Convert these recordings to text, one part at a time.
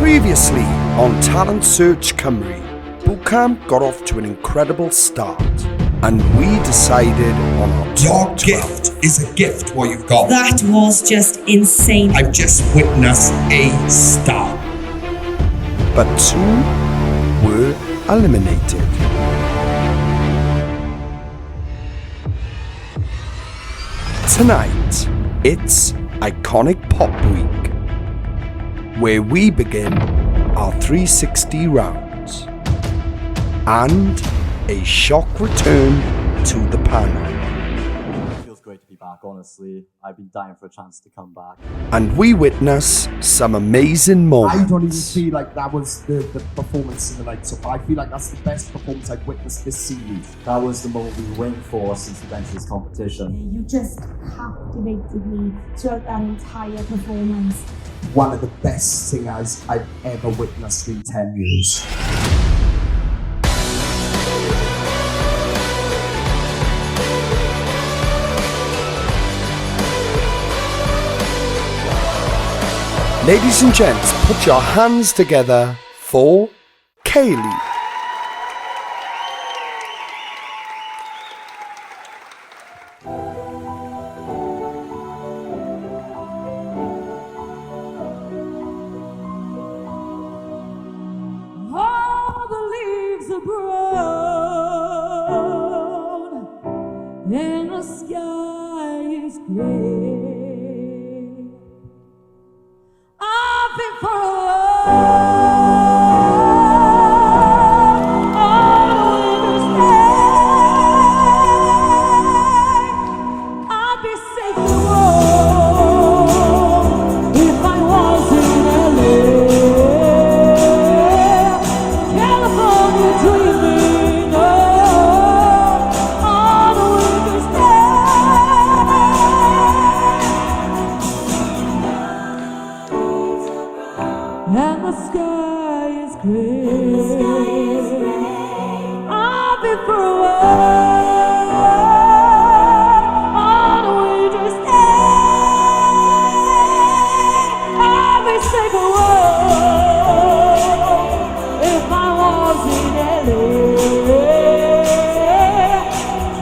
Previously on Talent Search Cymru, Bootcamp got off to an incredible start, and we decided on our Your top 12. gift is a gift, what you've got. That was just insane. I've just witnessed a star. But two were eliminated. Tonight, it's Iconic Pop Week, where we begin our 360 rounds, and a shock return to the panel. It feels great to be back, honestly. I've been dying for a chance to come back. And we witness some amazing moments. I don't even feel like that was the performance in the night. So I feel like that's the best performance I've witnessed this series. That was the moment we were waiting for since we went to this competition. You just captivated me throughout that entire performance. One of the best singers I've ever witnessed in 10 years. Ladies and gents, put your hands together for Kaylee. All the leaves are brown and the sky is gray. I've been for a while, all winter's day. I'd be safe and warm if I was in LA. California dreaming on a winter's day. And the sky is gray. I've been for a while on a winter's day. I'll be safe and warm if I was in LA.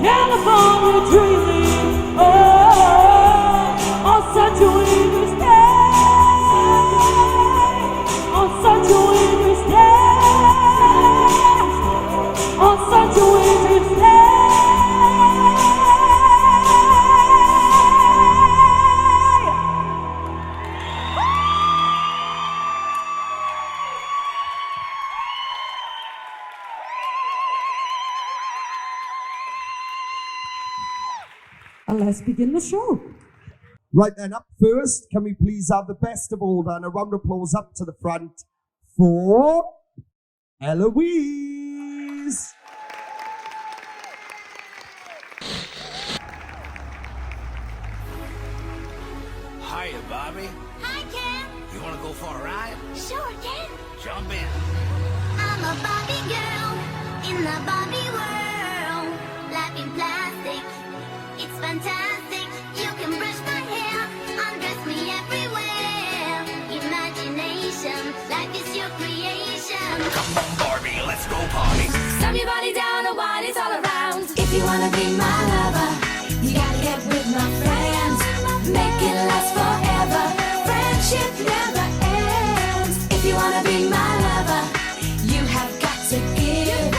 California dreaming on such a winter's day. On such a winter's day. On such a winter's day. And let's begin the show. Right then, up first, can we please have the best of order and a round of applause up to the front for Eloise. Hiya, Bobby. Hi, Ken. You wanna go for a ride? Sure, Ken. Jump in. I'm a Barbie girl in the Barbie world. Life in plastic, it's fantastic. You can brush my hair, undress me everywhere. Imagination, life is your creation. Come on, Barbie, let's go party. Slam your body down and wine is all around. If you wanna be my lover, you gotta get with my friends. Make it last forever. Friendship never ends. If you wanna be my lover, you have got to give.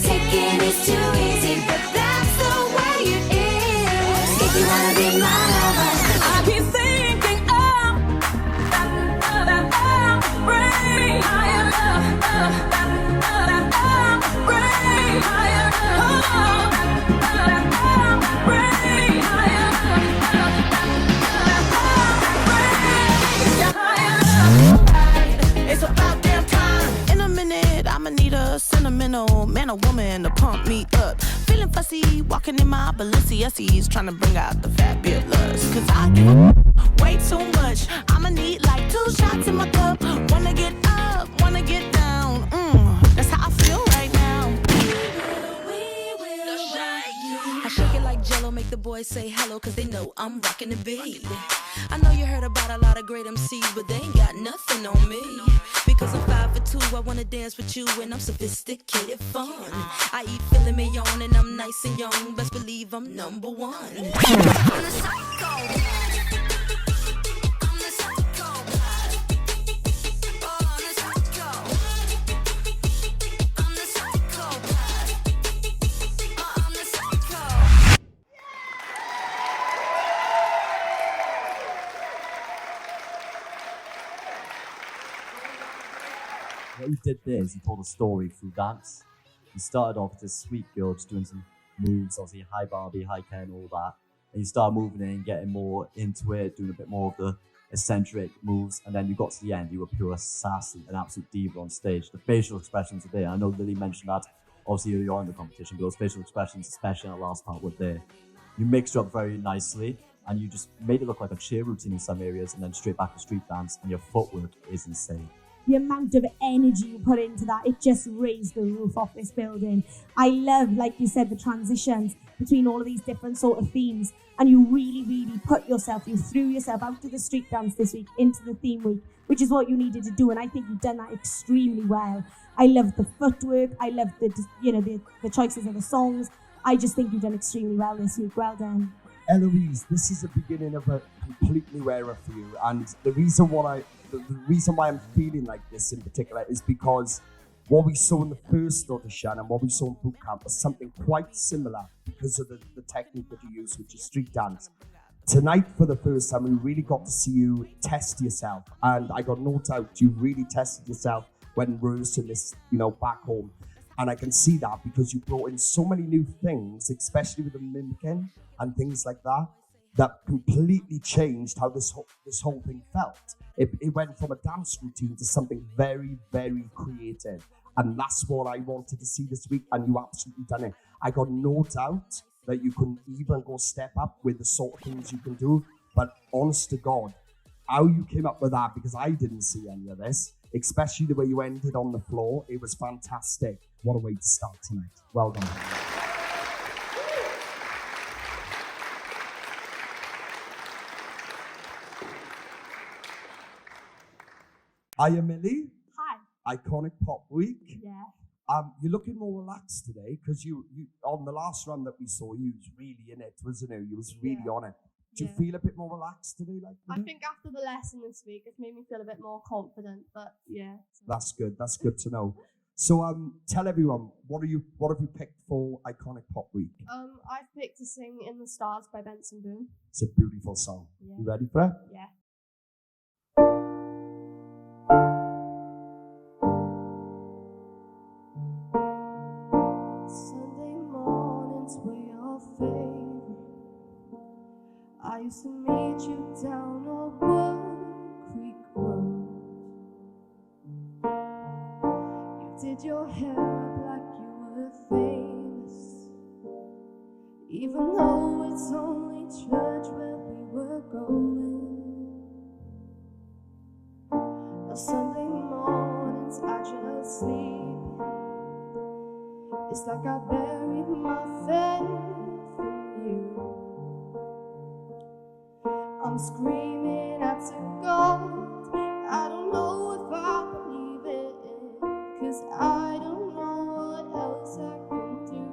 Taking is too easy, but that's the way it is. If you wanna be my lover, I'll be thinking bring me higher, bring me higher, bring me higher, it's about damn time. In a minute, I'ma need a sentimental man or woman to pump me up. Feeling fussy, walking in my Balenciennes, trying to bring out the fabulous. Cause I give a way too much. I'ma need like 2 shots in my cup. Wanna get up, wanna get down. That's how I feel right now. I shake it like Jello, make the boys say hello, cause they know I'm rocking the beat. I know you heard about a lot of great MCs, but they ain't got nothing on me. Because I'm I wanna dance with you, and I'm sophisticated fun. I eat filet mignon, and I'm nice and young. Best believe I'm number one. I'm the psycho. I'm the psycho. Oh, I'm the psycho. I'm the psycho. Oh, I'm the psycho. What you did there is you told a story through dance. You started off as this sweet girl just doing some moves, obviously hi Barbie, hi Ken, all that. And you started moving in, getting more into it, doing a bit more of the eccentric moves. And then you got to the end, you were pure sassy, an absolute diva on stage. The facial expressions were there. I know Lily mentioned that obviously early on in the competition, but those facial expressions, especially in the last part, were there. You mixed it up very nicely, and you just made it look like a cheer routine in some areas, and then straight back to street dance, and your footwork is insane. The amount of energy you put into that, it just raised the roof off this building. I love, like you said, the transitions between all of these different sort of themes, and you really, really you threw yourself out of the street dance this week into the theme week, which is what you needed to do, and I think you've done that extremely well. I love the footwork, I love the choices of the songs. I just think you've done extremely well this week. Well done. Eloise, this is the beginning of a complete new era for you, and the reason why I'm feeling like this in particular is because what we saw in the first audition and what we saw in boot camp was something quite similar because of the technique that you use, which is street dance. Tonight, for the first time, we really got to see you test yourself, and I got no doubt you really tested yourself when rehearsing this, back home. And I can see that because you brought in so many new things, especially with the mimicking and things like that, that completely changed how this whole thing felt. It went from a dance routine to something very, very creative. And that's what I wanted to see this week, and you absolutely done it. I got no doubt that you can even go step up with the sort of things you can do. But honest to God, how you came up with that, because I didn't see any of this, especially the way you ended on the floor, it was fantastic. What a way to start tonight. Well done. Hiya, Millie. Hi. Iconic Pop Week. Yeah. You're looking more relaxed today because you on the last run that we saw, you was really in it, wasn't you? You was really on it. Do you feel a bit more relaxed today? I think after the lesson this week, it's made me feel a bit more confident. But yeah. That's good. That's good to know. So tell everyone, what have you picked for Iconic Pop Week? I've picked to sing "In the Stars" by Benson Boone. It's a beautiful song. Yeah. You ready for it? Yeah. Sunday mornings were your favorite. I used to meet you down Old Wood Creek Road. You did your hair up like you were famous, even though it's only church where we were going. Now Sunday mornings I just sleep. It's like I buried my faith in you. I'm screaming out to God, I don't know if I believe it, 'cause I don't know what else I can do.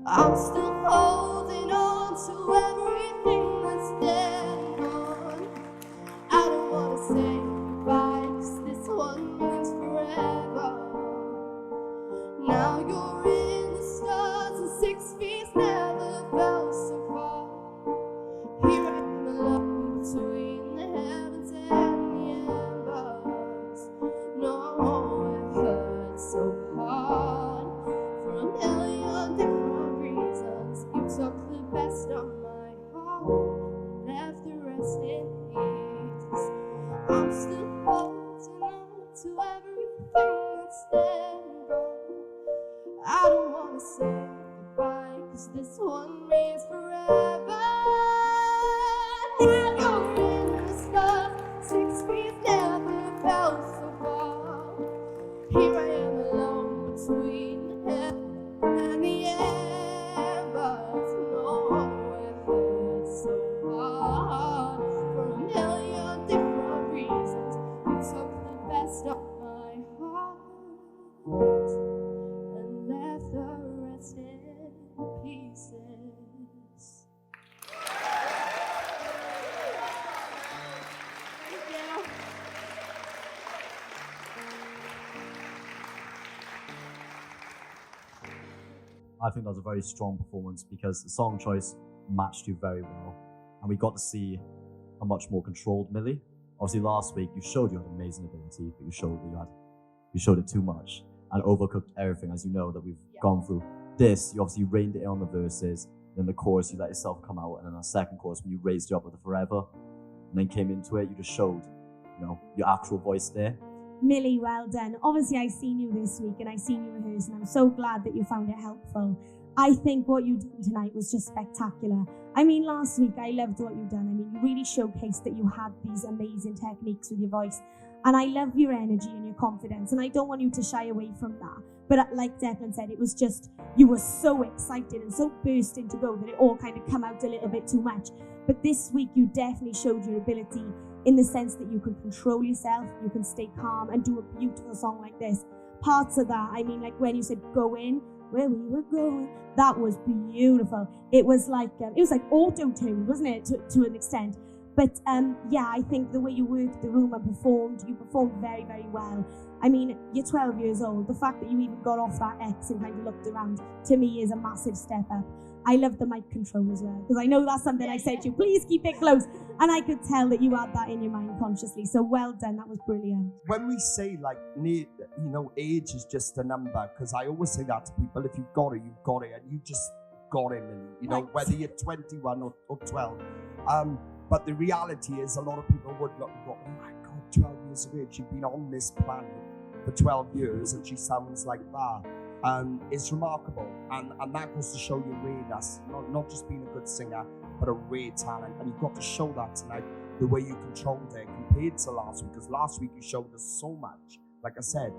I'm still holding on to everything that's dead and gone. I don't wanna say goodbye, 'cause this one means forever. Now you're in the stars and 6 feet never felt so far. Here I am alone between the heavens and the embers. No, it hurts so hard for a million different reasons. You took the best of my heart and left the rest in pieces. I'm still holding on to everything that's dead and gone. I don't wanna say goodbye, 'cause this one means forever. Now you're in the stars, 6 feet never felt so far. Here I am alone between the heaven and the embers. No, it hurts so hard for a million different reasons. You took the best stop my heart and left the rest in pieces. Thank you. I think that was a very strong performance because the song choice matched you very well. And we got to see a much more controlled Millie. Obviously last week you showed you had amazing ability, but you showed it too much and overcooked everything, as you know, that we've gone through. This, you obviously reined it in on the verses, then the chorus you let yourself come out, and then the second chorus when you raised it up with the Forever, and then came into it, you just showed, your actual voice there. Millie, well done. Obviously, I seen you this week and I seen you rehearse, and I'm so glad that you found it helpful. I think what you did tonight was just spectacular. I mean, last week I loved what you done. I mean, you really showcased that you had these amazing techniques with your voice, and I love your energy and your confidence, and I don't want you to shy away from that. But like Declan said, it was just, you were so excited and so bursting to go that it all kind of come out a little bit too much. But this week you definitely showed your ability in the sense that you can control yourself, you can stay calm and do a beautiful song like this. Parts of that, I mean, like when you said go in, where we were going, that was beautiful. It was like auto-tuned, wasn't it, to an extent. But yeah, I think the way you worked the room and you performed very, very well. I mean, you're 12 years old. The fact that you even got off that X and kind of looked around, to me, is a massive step up. I love the mic control as well, because I know that's something I said to you, please keep it close. And I could tell that you had that in your mind consciously. So well done, that was brilliant. When we say age is just a number, because I always say that to people, if you've got it, you've got it, and you just got it, Millie. Whether you're 21 or 12. But the reality is a lot of people would look and go, oh my God, 12 years of age, you've been on this planet for 12 years and she sounds like that. It's remarkable, and that goes to show your greatness, not just being a good singer, but a great talent. And you've got to show that tonight, the way you controlled it compared to last week, because last week you showed us so much, like I said,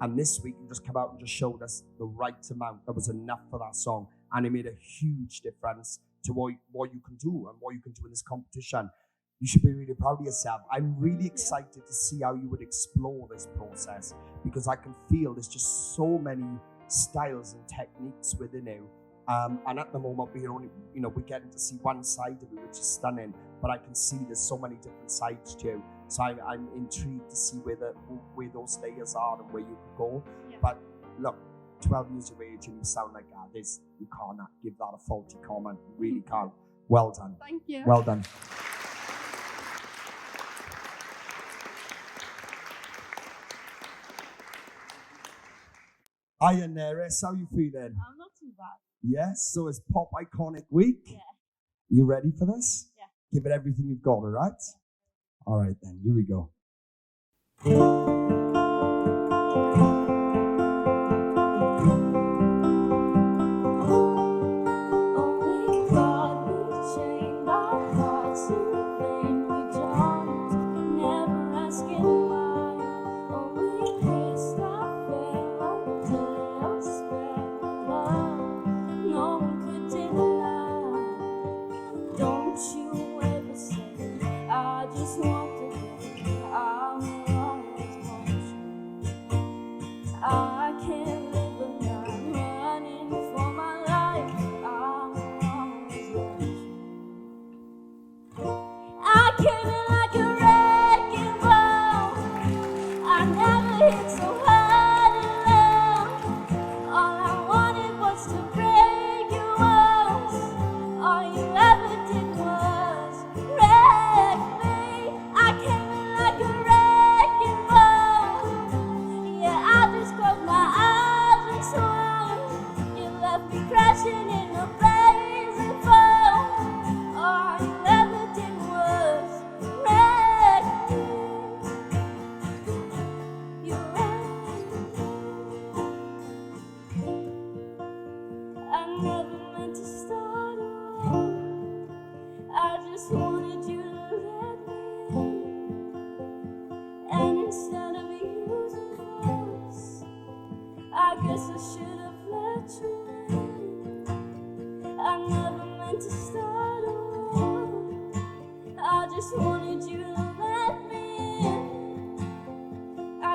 and this week you just come out and just showed us the right amount that was enough for that song, and it made a huge difference to what you can do and what you can do in this competition. You should be really proud of yourself. I'm really excited to see how you would explore this process, because I can feel there's just so many styles and techniques within you. And at the moment, we're getting to see one side of it, which is stunning, but I can see there's so many different sides to you. So I'm intrigued to see where those layers are and where you can go. Yeah. But look, 12 years of age and you sound like that, you can't give that a faulty comment. You really can't. Well done. Thank you. Well done. Hiya, Neris. How you feeling? I'm not too bad. Yes, so it's Pop Iconic Week. Yeah. You ready for this? Yeah. Give it everything you've got, all right? All right, then. Here we go.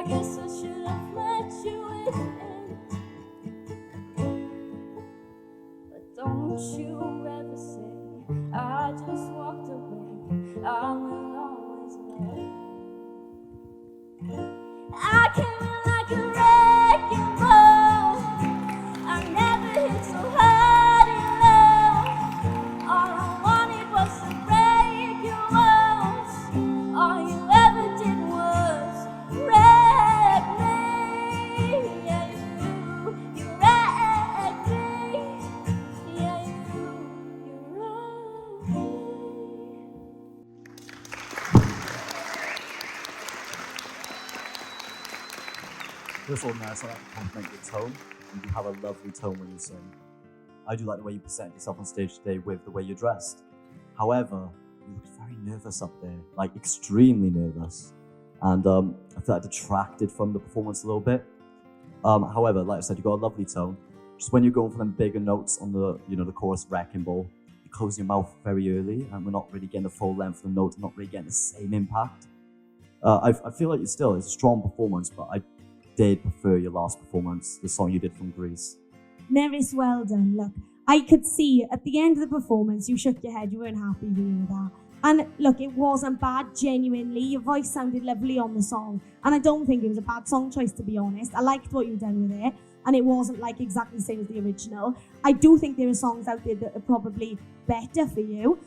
guess I should have let you in. But don't you ever say I just walked away. I will always know. I came in like a wrecking ball. I never hit so hard in love. All I wanted was to break your walls. All you ever did was wreck me. Yeah, you wrecked me. Yeah, you wrecked me. First of all, Ness, I like to compliment your tone. You have a lovely tone when you sing. I do like the way you present yourself on stage today with the way you're dressed. However, you looked very nervous up there, like extremely nervous. And I feel like detracted from the performance a little bit. However, like I said, you got a lovely tone. Just when you're going for them bigger notes on the, the chorus wrecking ball, you close your mouth very early, and we're not really getting the full length of the note, not really getting the same impact. I feel like it's a strong performance, but I did prefer your last performance, the song you did from Greece. Neris, well done. Look, I could see at the end of the performance, you shook your head, you weren't happy with that. And look, it wasn't bad, genuinely. Your voice sounded lovely on the song. And I don't think it was a bad song choice, to be honest. I liked what you've done with it. And it wasn't like exactly the same as the original. I do think there are songs out there that are probably better for you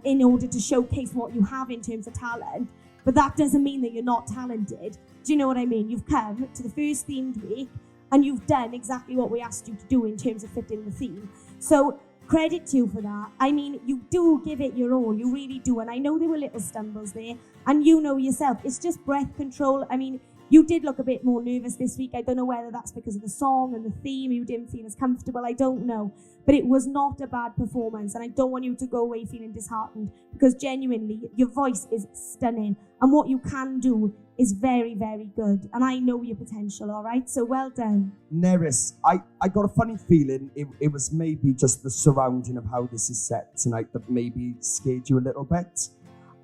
in order to showcase what you have in terms of talent. But that doesn't mean that you're not talented. Do you know what I mean? You've come to the first themed week and you've done exactly what we asked you to do in terms of fitting the theme. So credit to you for that. I mean, you do give it your all, you really do. And I know there were little stumbles there, and you know yourself, it's just breath control. I mean, you did look a bit more nervous this week. I don't know whether that's because of the song and the theme, you didn't feel as comfortable, I don't know. But it was not a bad performance, and I don't want you to go away feeling disheartened, because genuinely, your voice is stunning, and what you can do is very, very good. And I know your potential, all right? So well done. Neris, I got a funny feeling it was maybe just the surrounding of how this is set tonight that maybe scared you a little bit.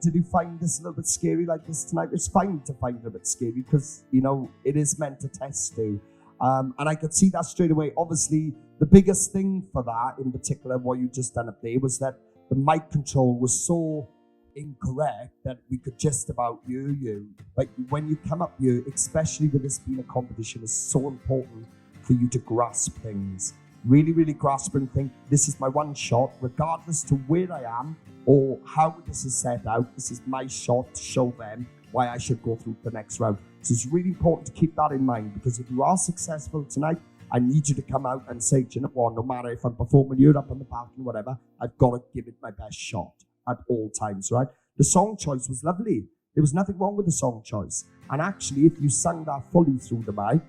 Did you find this a little bit scary like this tonight? It's fine to find it a bit scary because, it is meant to test you. And I could see that straight away. Obviously, the biggest thing for that, in particular, what you just done up there, was that the mic control was so incorrect that we could just about hear you. But when you come up here, especially with this being a competition, it's so important for you to grasp things. Really, really grasp and think, this is my one shot, regardless to where I am or how this is set out. This is my shot to show them why I should go through the next round. So it's really important to keep that in mind, because if you are successful tonight, I need you to come out and say, do you know what, no matter if I'm performing here up on the back and whatever, I've got to give it my best shot at all times, right? The song choice was lovely. There was nothing wrong with the song choice. And actually, if you sang that fully through the mic,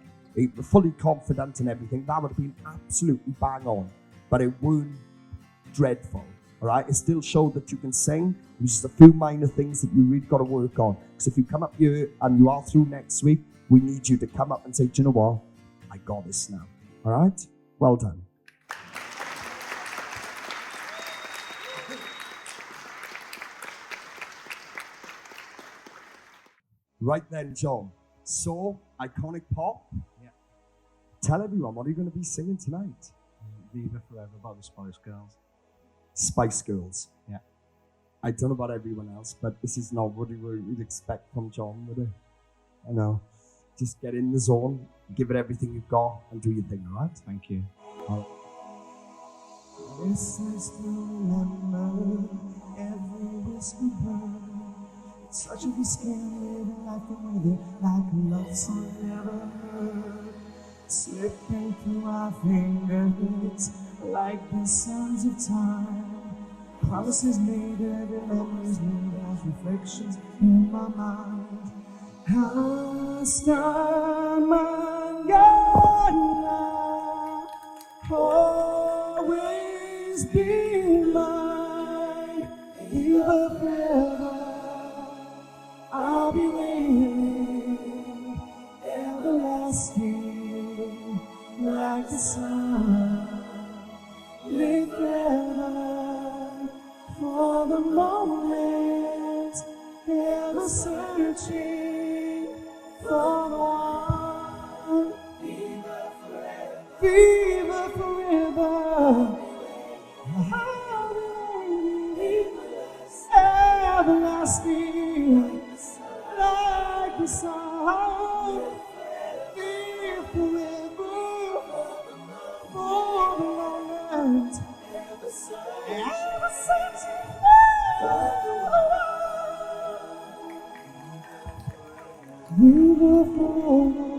fully confident and everything, that would have been absolutely bang on. But it weren't dreadful, all right? It still showed that you can sing. There's just a few minor things that you really got to work on. Because if you come up here and you are through next week, we need you to come up and say, do you know what? I got this now, all right? Well done. Right then, John. So, Iconic Pop. Yeah. Tell everyone, what are you going to be singing tonight? Viva Forever, about the Spice Girls. Spice Girls. Yeah. I don't know about everyone else, but this is not what we'd expect from John, would it? I know. Just get in the zone, give it everything you've got, and do your thing, all right? Thank you. Yes, I still remember every whisper word. Such a scary living life with it, like a love song never heard. Slipping through our fingers, like the sands of time. Promises made, every memories made as reflections in my mind. Cast time on your love, always be mine, even forever. I'll be waiting, everlasting, like the sun. Live forever for the moment, ever searching for one. Live forever for the moment. Ever searching for the one. Live forever.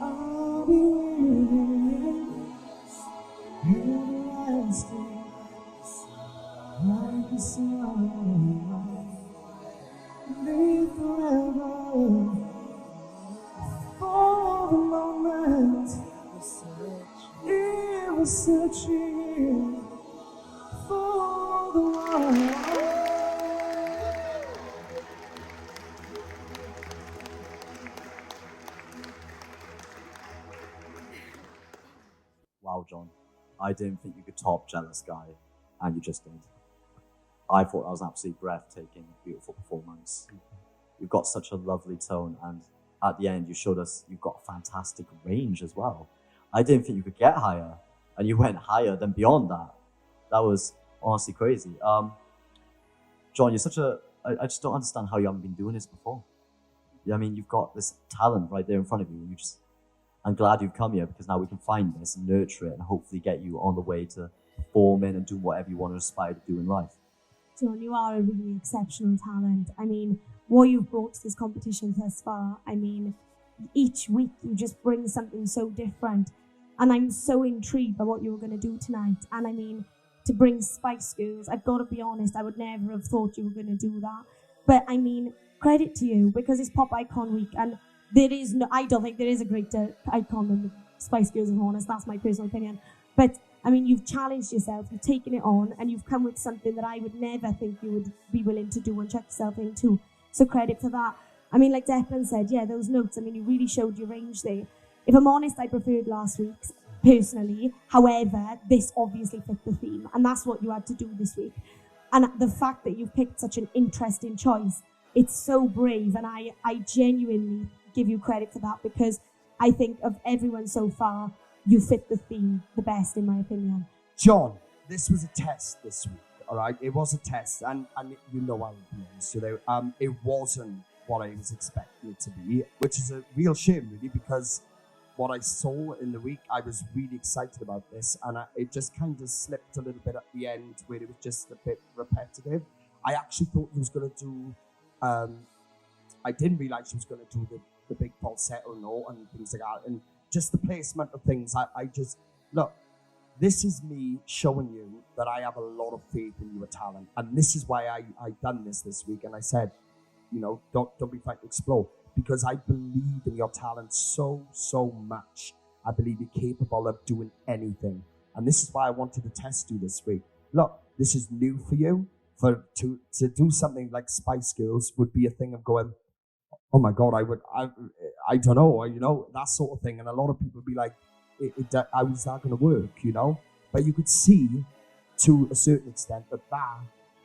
I'll be waiting. Everlasting. Like the sun. Live forever for the moment. Ever searching for the one. Wow, John. I didn't think you could top Jealous Guy, and you just did. I thought that was an absolutely breathtaking, beautiful performance. You've got such a lovely tone, and at the end, you showed us you've got fantastic range as well. I didn't think you could get higher, and you went higher than beyond that. That was honestly crazy. John, you're such a... I just don't understand how you haven't been doing this before. I mean, you've got this talent right there in front of you, and you just... I'm glad you've come here, because now we can find this and nurture it and hopefully get you on the way to performing and doing whatever you want to aspire to do in life. John, you are a really exceptional talent. I mean, what you've brought to this competition thus far, I mean, each week you just bring something so different. And I'm so intrigued by what you were going to do tonight. And I mean, to bring Spice Girls, I've got to be honest, I would never have thought you were going to do that. But I mean, credit to you, because it's Pop Icon Week, and there is no, I don't think there is a greater icon than the Spice Girls, if I'm honest. That's my personal opinion. But I mean, you've challenged yourself, you've taken it on, and you've come with something that I would never think you would be willing to do and chuck yourself into. So credit for that. I mean, like Declan said, yeah, those notes, I mean, you really showed your range there. If I'm honest, I preferred last week's, personally. However, this obviously fit the theme, and that's what you had to do this week. And the fact that you've picked such an interesting choice, it's so brave, and I genuinely give you credit for that, because I think of everyone so far, you fit the theme the best, in my opinion. John, this was a test this week, all right? It was a test, and you know I'll be honest with you. It wasn't what I was expecting it to be, which is a real shame, really, because what I saw in the week, I was really excited about this, and it just kind of slipped a little bit at the end, where it was just a bit repetitive. I actually thought he was going to do... I didn't realise she was going to do the big falsetto note and things like that, and just the placement of things. I just, look, this is me showing you that I have a lot of faith in your talent, and this is why I done this week, and I said, you know, don't be afraid to explore, because I believe in your talent so much. I believe you're capable of doing anything, and this is why I wanted to test you this week. Look, this is new for you. To do something like Spice Girls would be a thing of going, oh my God, I don't know, you know, that sort of thing. And a lot of people would be like, how is that going to work, you know? But you could see, to a certain extent, that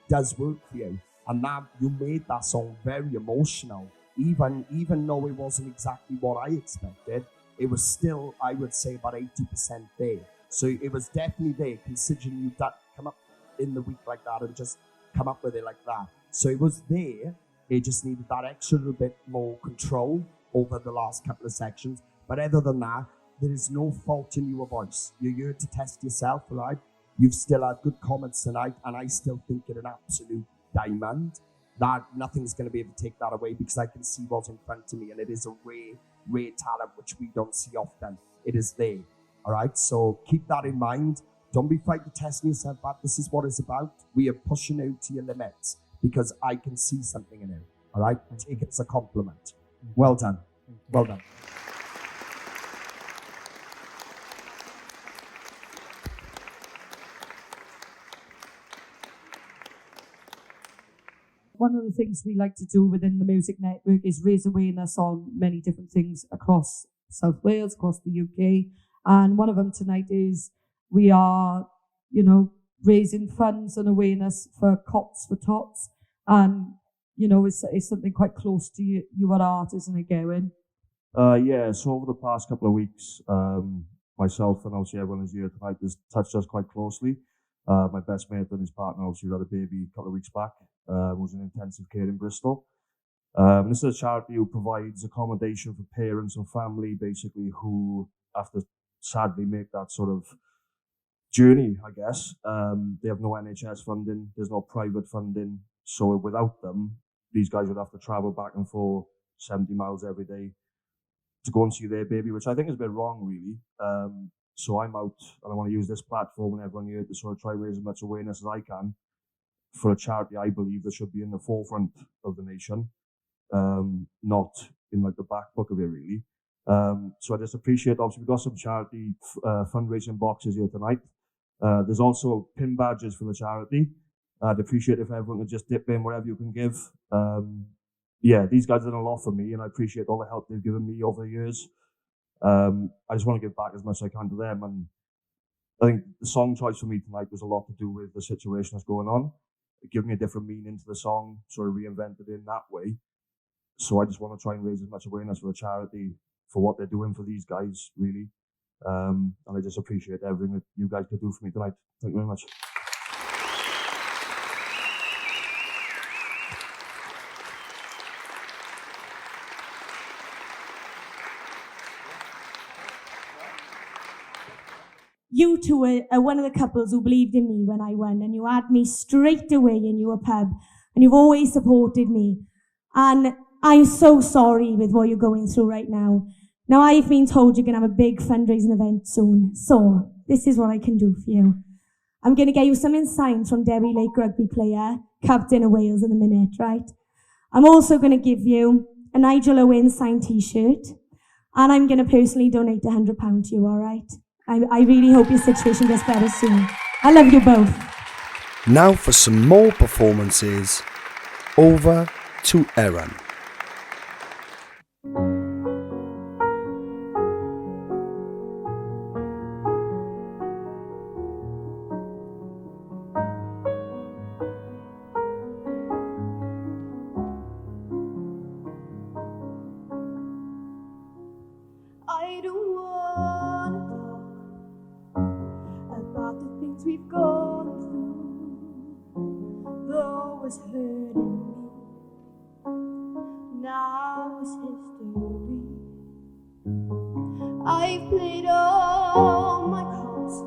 does work for you. And that you made that song very emotional. Even though it wasn't exactly what I expected, it was still, I would say, about 80% there. So it was definitely there, considering you come up in the week like that and just come up with it like that. So it was there. It just needed that extra little bit more control over the last couple of sections. But other than that, there is no fault in your voice. You're here to test yourself, right? You've still had good comments tonight, and I still think you're an absolute diamond. That nothing's going to be able to take that away, because I can see what's in front of me, and it is a rare talent which we don't see often. It is there, all right? So keep that in mind. Don't be frightened to test yourself out. This is what it's about. We are pushing you to your limits, because I can see something in you, all right? Take it as a compliment. Well done. Well done. One of the things we like to do within the Music Network is raise awareness on many different things across South Wales, across the UK. And one of them tonight is we are, you know, raising funds and awareness for Cots for Tots. And, you know, it's something quite close to your art, isn't it, Gerwin? Yeah, so over the past couple of weeks, myself and obviously everyone who's here tonight has touched us quite closely. My best mate and his partner obviously had a baby a couple of weeks back. Was in intensive care in Bristol. This is a charity who provides accommodation for parents and family, basically, who have to sadly make that sort of journey, I guess. They have no NHS funding, there's no private funding, so without them, these guys would have to travel back and forth 70 miles every day to go and see their baby, which I think is a bit wrong, really. So I'm out, and I want to use this platform and everyone here to sort of try and raise as much awareness as I can for a charity I believe that should be in the forefront of the nation, not in like the back book of it, really. So I just appreciate, obviously, we've got some charity fundraising boxes here tonight. There's also pin badges for the charity. I'd appreciate if everyone could just dip in wherever you can give. Yeah, these guys have done a lot for me, and I appreciate all the help they've given me over the years. I just want to give back as much as I can to them, and I think the song choice for me tonight was a lot to do with the situation that's going on. It gave me a different meaning to the song, sort of reinvented it in that way. So I just want to try and raise as much awareness for the charity for what they're doing for these guys, really. And I just appreciate everything that you guys could do for me tonight. Thank you very much. You two are one of the couples who believed in me when I won, and you had me straight away in your pub, and you've always supported me. And I'm so sorry with what you're going through right now. Now, I've been told you're going to have a big fundraising event soon, so this is what I can do for you. I'm going to get you some signs from Debbie Lake rugby player, captain of Wales in a minute, right? I'm also going to give you a Nigel Owen signed t-shirt, and I'm going to personally donate £100 to you, all right? I really hope your situation gets better soon. I love you both. Now for some more performances, over to Erin. I don't wanna talk about the things we've gone through. Though it's hurting me, now it's history. I've played all my cards,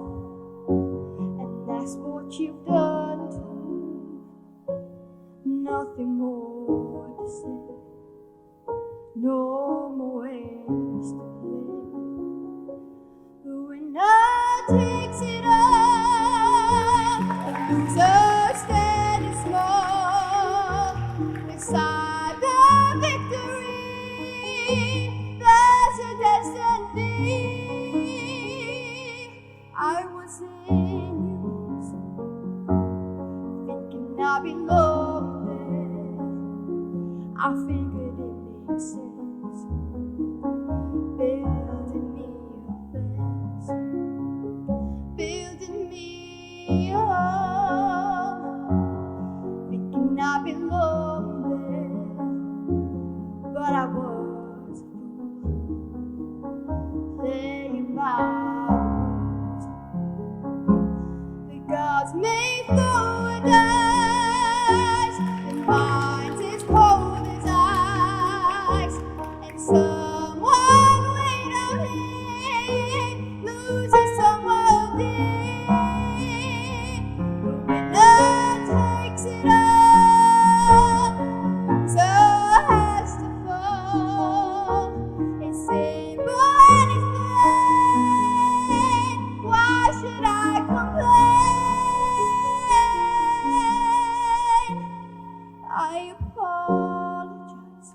and that's what you've done too. Nothing more to say, no more ways to play. The winner takes it all, the loser standing small beside the victory. That's a destiny. I was in you, thinking I belonged there. I figured it made sense, building me a fence, building me up, thinking I belonged there, but I was a fool, playing by the rules. The gods may throw a dice, and mine's as cold as ice, and someone wait on him, loses someone dear. The winner takes it all, so has to fall. It's simple and it's plain. Why should I complain? I apologize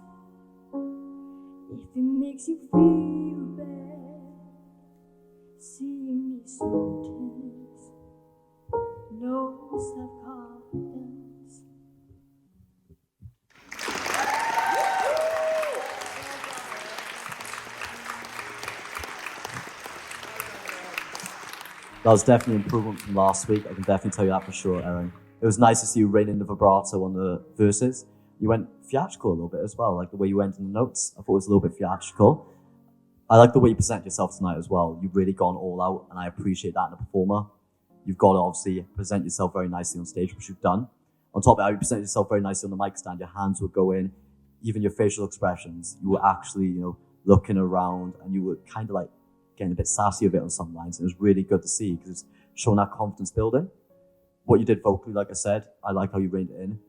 if it makes you feel bad, seeing me so tense, no self-confidence. That was definitely an improvement from last week. I can definitely tell you that for sure, Erin. It was nice to see you rein in the vibrato on the verses. You went theatrical a little bit as well, like the way you went in the notes. I thought it was a little bit theatrical. I like the way you present yourself tonight as well. You've really gone all out, and I appreciate that in a performer. You've got to obviously present yourself very nicely on stage, which you've done. On top of that, you present yourself very nicely on the mic stand. Your hands were going. even your facial expressions, you were actually, looking around, and you were kind of like getting a bit sassy a bit on some lines. And it was really good to see because it's showing that confidence building. What you did vocally, like I said, I like how you reined it in.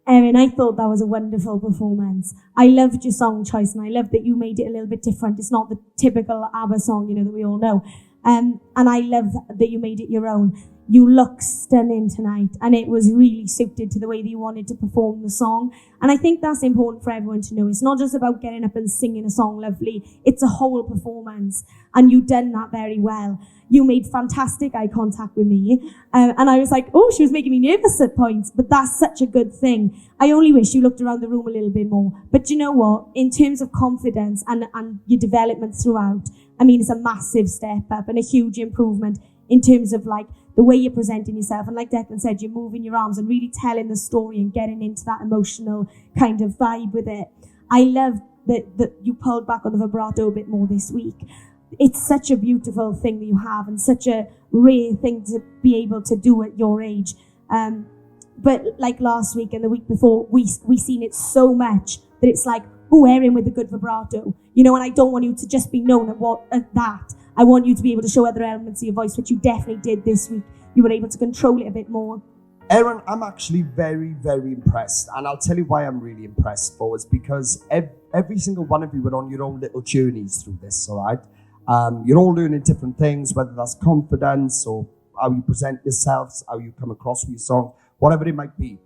Erin, I thought that was a wonderful performance. I loved your song choice, and I loved that you made it a little bit different. It's not the typical ABBA song, that we all know. And I love that you made it your own. You look stunning tonight, and it was really suited to the way that you wanted to perform the song. And I think that's important for everyone to know. It's not just about getting up and singing a song lovely. It's a whole performance, and you done that very well. You made fantastic eye contact with me, and I was like, oh, she was making me nervous at points, but that's such a good thing. I only wish you looked around the room a little bit more. But you know what? In terms of confidence and your development throughout, I mean, it's a massive step up and a huge improvement in terms of like the way you're presenting yourself. And like Declan said, you're moving your arms and really telling the story and getting into that emotional kind of vibe with it. I love that you pulled back on the vibrato a bit more this week. It's such a beautiful thing that you have, and such a rare thing to be able to do at your age. But like last week and the week before, we seen it so much that it's like, oh, Erin with a good vibrato, and I don't want you to just be known at that. I want you to be able to show other elements of your voice, which you definitely did this week. You were able to control it a bit more. Erin, I'm actually very, very impressed. And I'll tell you why I'm really impressed for is because every single one of you were on your own little journeys through this, all right? You're all learning different things, whether that's confidence or how you present yourselves, how you come across with your song, whatever it might be.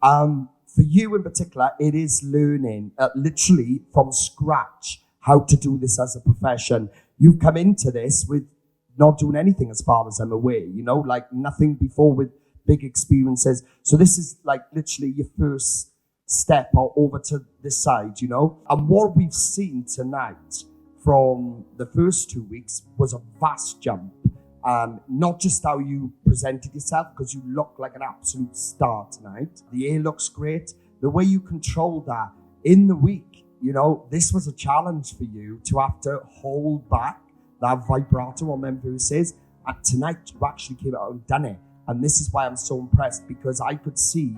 For you in particular, it is learning literally from scratch how to do this as a profession. You've come into this with not doing anything as far as I'm aware, like nothing before with big experiences. So this is like literally your first step over to this side, And what we've seen tonight from the first 2 weeks was a vast jump. Not just how you presented yourself, because you look like an absolute star tonight. The air looks great. The way you controlled that in the week, this was a challenge for you to have to hold back that vibrato on them verses. And tonight you actually came out and done it. And this is why I'm so impressed, because I could see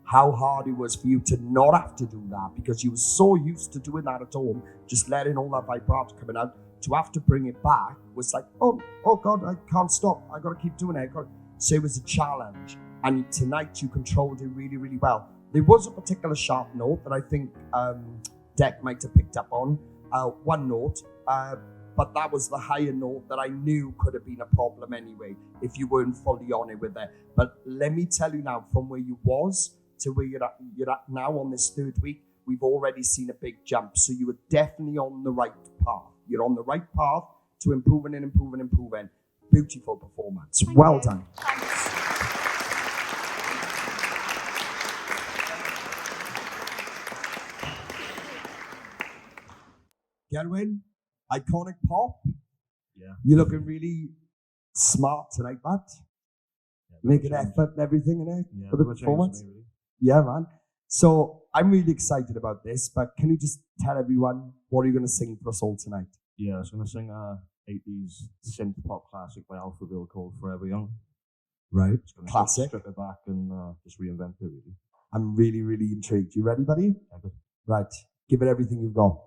how hard it was for you to not have to do that, because you were so used to doing that at home, just letting all that vibrato coming out. To have to bring it back was like, oh God, I can't stop. I got to keep doing it. So it was a challenge. And tonight you controlled it really, really well. There was a particular sharp note that I think Deck might have picked up on, one note, but that was the higher note that I knew could have been a problem anyway, if you weren't fully on it with it. But let me tell you now, from where you was to where you're at now on this third week, we've already seen a big jump. So you were definitely on the right path. You're on the right path to improving and improving and improving. Beautiful performance. Well done. Gerwin, Iconic Pop. Yeah. You're looking really smart tonight, Matt. Making effort and everything in it for the performance. Really. Yeah, man. So I'm really excited about this, but can you just tell everyone what are you going to sing for us all tonight? Yeah, I was going to sing a 80s synth pop classic by Alphaville called Forever Young. Right. Classic. Strip it back and just reinvent it, really. I'm really, really intrigued. You ready, buddy? Yeah, right. Give it everything you've got.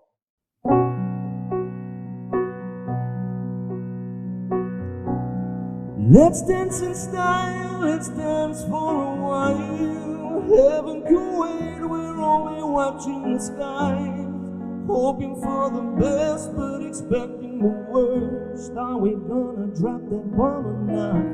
Let's dance in style, let's dance for a while. Heaven can wait, we're only watching the skies. Hoping for the best, but expecting the worst. Are we gonna drop that bomb or not?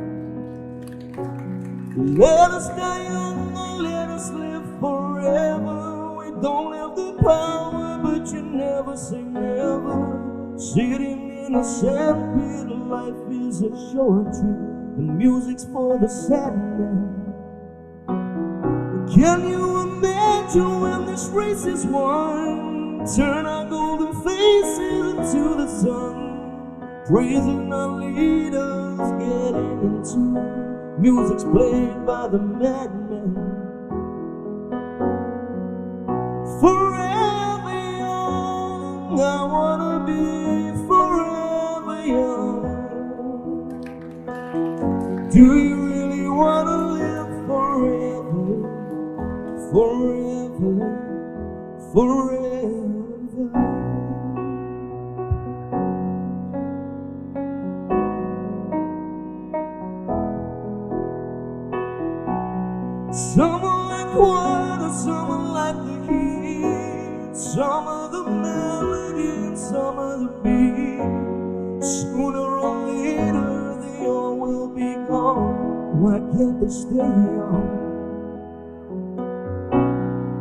Let us die young or let us live forever. We don't have the power, but you never say never. Sitting in a sandpit, life is a short trip. The music's for the sad man. Can you imagine when this race is won? Turn our golden faces into the sun, praising our leaders, getting into music's played by the madman. Forever young, I wanna be forever young. Do you really wanna live forever, forever, forever? Someone like water, someone like the heat, some of the melody and some of the beat. Sooner or later they all will be gone. Why can't they stay on?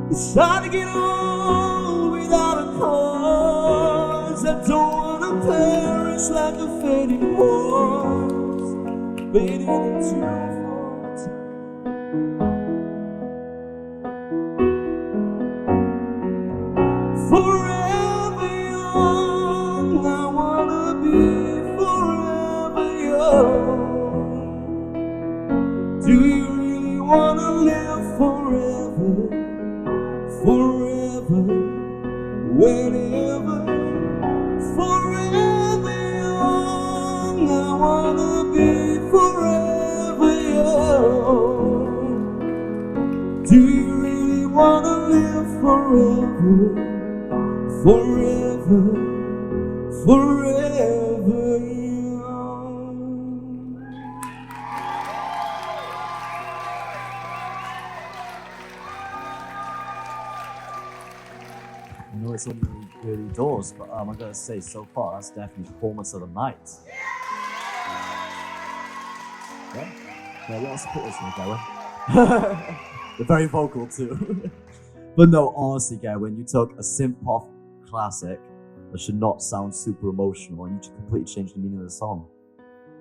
It's hard to get old without a cause. I don't wanna perish like a fading horse, fading into forest. Forever young, I wanna be forever young. Do you really wanna live forever? Forever, whenever, forever young, I wanna be forever young. Do you really wanna live forever? Forever, forever young. I know it's only early doors, but I gotta say, so far, that's definitely performance of the night. Yeah, a lot of supporters from Gavin. They're very vocal too. But no, honestly, Gavin, you took a synth pop classic that should not sound super emotional, and you just completely changed the meaning of the song.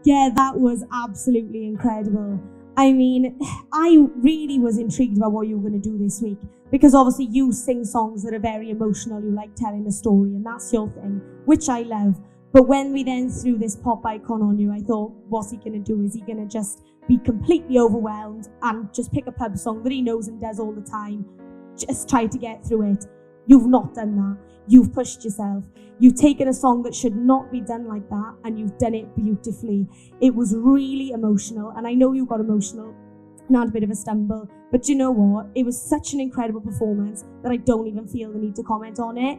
Yeah, that was absolutely incredible. I mean, I really was intrigued about what you were going to do this week, because obviously you sing songs that are very emotional, you like telling a story, and that's your thing, which I love. But when we then threw this pop icon on you, I thought, what's he going to do? Is he going to just be completely overwhelmed and just pick a pub song that he knows and does all the time, just try to get through it? You've not done that. You've pushed yourself. You've taken a song that should not be done like that, and you've done it beautifully. It was really emotional, and I know you got emotional and had a bit of a stumble, but you know what? It was such an incredible performance that I don't even feel the need to comment on it.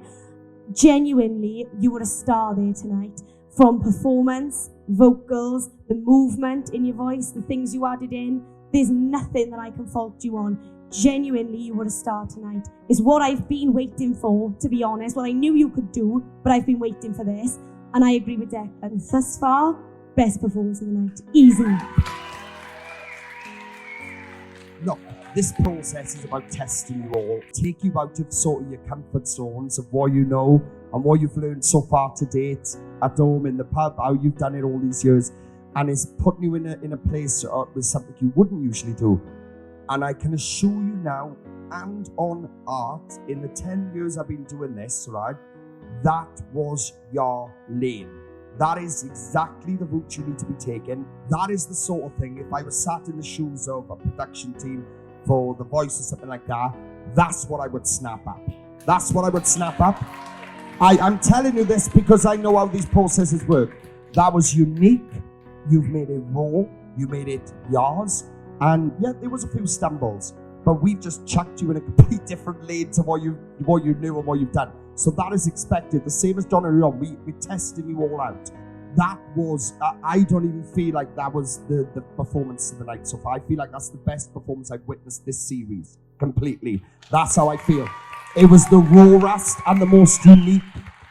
Genuinely, you were a star there tonight. From performance, vocals, the movement in your voice, the things you added in, there's nothing that I can fault you on. Genuinely, you were a star tonight. It's what I've been waiting for, to be honest. What I knew you could do, but I've been waiting for this. And I agree with Declan. Thus far, best performance of the night. Easy. Look, this process is about testing you all, take you out of sort of your comfort zones of what you know and what you've learned so far to date at home, in the pub, how you've done it all these years, and it's putting you in a place with something you wouldn't usually do. And I can assure you now, and on art, in the 10 years I've been doing this, right, that was your lane. That is exactly the route you need to be taking. That is the sort of thing, if I was sat in the shoes of a production team for The Voice or something like that, that's what I would snap up. That's what I would snap up. I'm telling you this because I know how these processes work. That was unique. You've made it raw. You made it yours. And yeah, there was a few stumbles, but we've just chucked you in a completely different lane to what you knew and what you've done. So that is expected. The same as John and Leon, we're testing you all out. That was, I don't even feel like that was the performance of the night so far. I feel like that's the best performance I've witnessed this series, completely. That's how I feel. It was the rawest and the most unique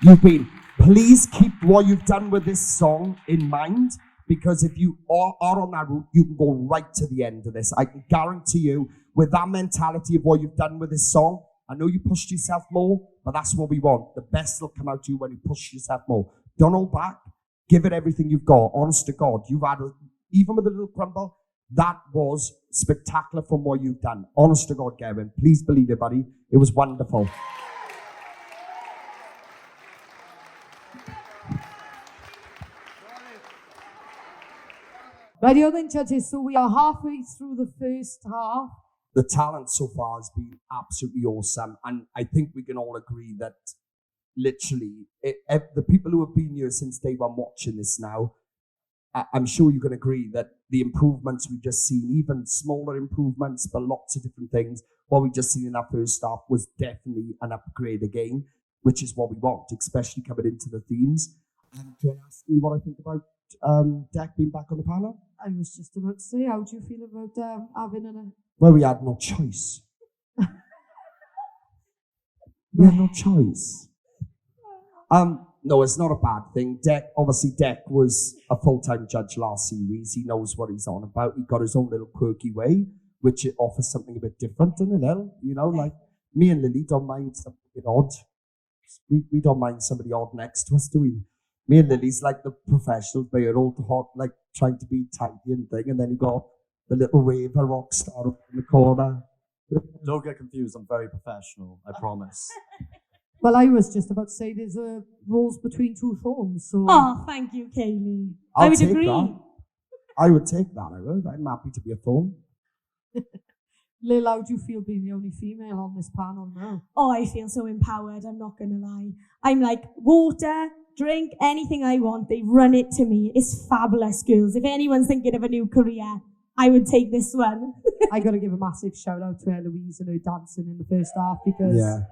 you've been. Please keep what you've done with this song in mind, because if you are on that route, you can go right to the end of this. I can guarantee you, with that mentality of what you've done with this song, I know you pushed yourself more, but that's what we want. The best will come out to you when you push yourself more. Don't hold back. Give it everything you've got. Honest to God, you've had, even with a little crumble, that was spectacular from what you've done. Honest to God, Gavin. Please believe it, buddy. It was wonderful. Radio then, judges, so we are halfway through the first half. The talent so far has been absolutely awesome, and I think we can all agree that literally, the people who have been here since day one watching this now, I'm sure you can agree that the improvements we've just seen, even smaller improvements, but lots of different things, what we've just seen in that first half was definitely an upgrade again, which is what we want, especially coming into the themes. And do you want to ask me what I think about Deck being back on the panel? I was just about to say, how do you feel about having Well, we had no choice. We had no choice. No, it's not a bad thing. Deck was a full-time judge last series. He knows what he's on about. He got his own little quirky way, which it offers something a bit different, doesn't it, El? You know, like me and Lily don't mind something a bit odd. We don't mind somebody odd next to us, do we? Me and Lily's like the professionals, but you're all hot, like trying to be tidy and thing, and then you got the little raver rock star up in the corner. Don't get confused. I'm very professional. I promise. Well, I was just about to say there's a rose between two thorns. So. Oh, thank you, Kaylee. I'll I would take agree. that. I would take that. I would. I'm happy to be a thorn. Lil, how do you feel being the only female on this panel now? Oh, I feel so empowered, I'm not going to lie. I'm like, water, drink, anything I want, they run it to me. It's fabulous, girls. If anyone's thinking of a new career, I would take this one. I got to give a massive shout out to Eloise and her dancing in the first half because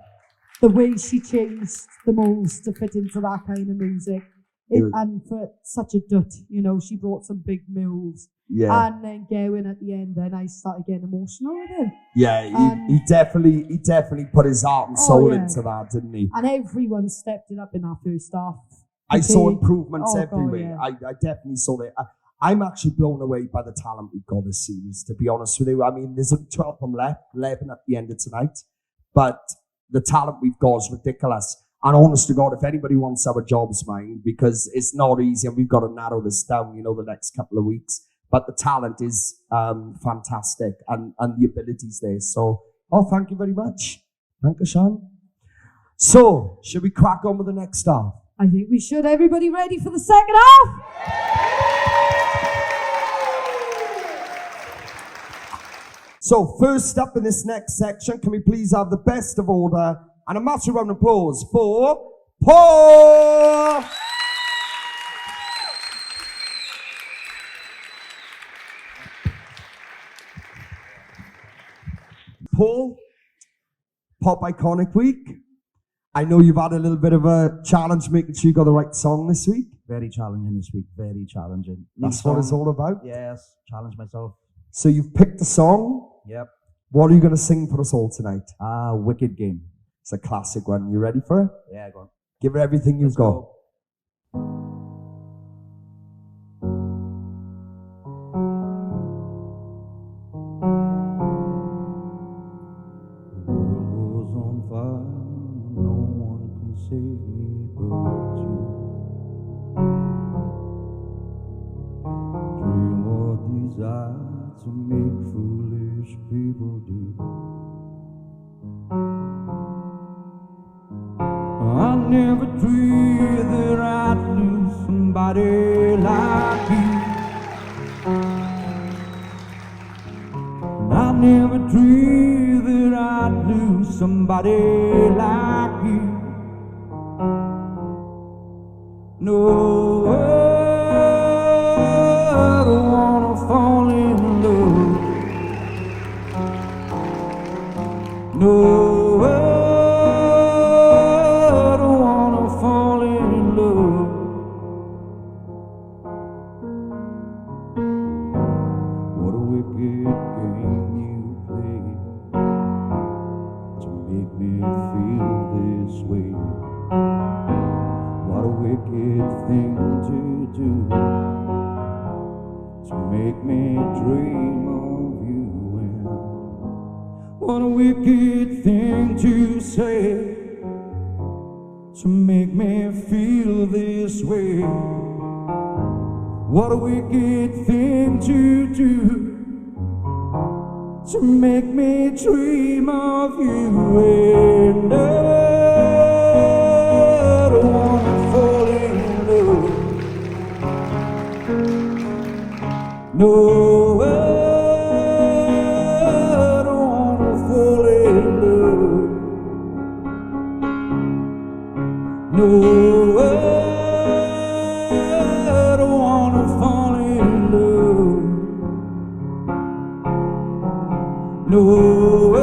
the way she changed the moves to fit into that kind of music. And for such a dut, you know, she brought some big moves. Yeah. And then Gerwin at the end, then I started getting emotional with him. Yeah, he definitely put his heart and soul into that, didn't he? And everyone stepped it up in that first half. I saw improvements God, everywhere. yeah. I definitely saw that. I'm actually blown away by the talent we've got this series, to be honest with you. I mean, there's only 12 of them left, 11 at the end of tonight. But the talent we've got is ridiculous. And honest to God, if anybody wants our jobs, mine, because it's not easy and we've got to narrow this down, you know, the next couple of weeks. But the talent is fantastic and the ability's there. So, thank you very much. Thank you, Sean. So, should we crack on with the next half? I think we should. Everybody ready for the second half? So, first up in this next section, can we please have the best of order and a massive round of applause for Paul! Paul, Pop Iconic Week. I know you've had a little bit of a challenge making sure you got the right song this week. Very challenging this week, very challenging. That's what it's all about? Yes, challenge myself. So you've picked a song. Yep. What are you going to sing for us all tonight? Wicked Game. It's a classic one. You ready for it? Yeah, go on. Give it everything you've got. To make foolish people do. I never dreamed that I'd lose somebody like you. I never dreamed that I'd lose somebody like you. No, I don't wanna fall in love. No, I don't wanna fall in love. What a wicked game you play to make me feel this way. What a wicked thing to do to make me dream of you. And what a wicked thing to say to make me feel this way. What a wicked thing to do to make me dream of you. And I don't wanna fall in love. No, I don't wanna fall in love. No, I don't wanna fall in love. No, I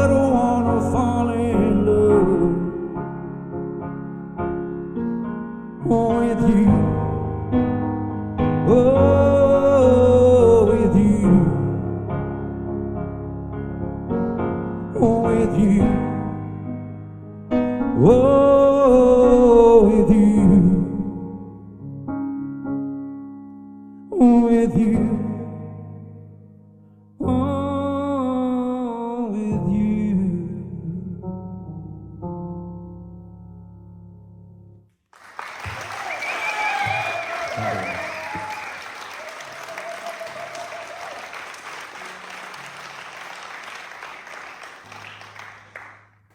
don't wanna fall in love with you. Oh, with you. Oh, with you, with you, oh, with you.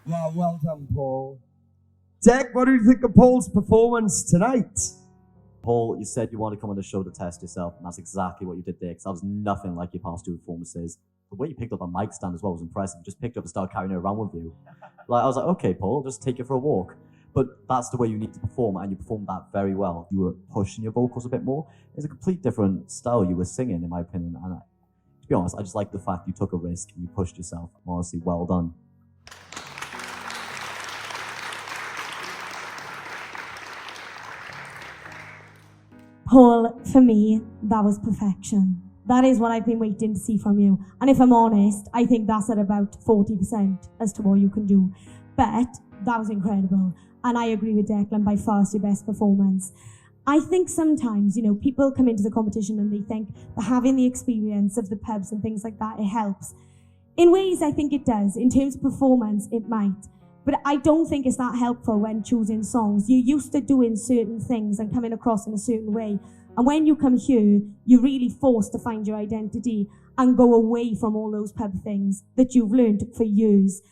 Wow, well done, Paul. Deck, what do you think of Paul's performance tonight? Paul, you said you wanted to come on the show to test yourself, and that's exactly what you did there, because that was nothing like your past two performances. The way you picked up a mic stand as well was impressive. You just picked up and started carrying it around with you. Like, I was like, okay, Paul, just take it for a walk. But that's the way you need to perform, and you performed that very well. You were pushing your vocals a bit more. It's a complete different style you were singing, in my opinion. And to be honest, I just like the fact you took a risk and you pushed yourself. Honestly, well done. Paul, for me, that was perfection. That is what I've been waiting to see from you. And if I'm honest, I think that's at about 40% as to what you can do. But that was incredible. And I agree with Declan, by far it's your best performance. I think sometimes, you know, people come into the competition and they think that having the experience of the pubs and things like that, it helps. In ways, I think it does. In terms of performance, it might. But I don't think it's that helpful when choosing songs. You're used to doing certain things and coming across in a certain way. And when you come here, you're really forced to find your identity and go away from all those pub things that you've learned for years.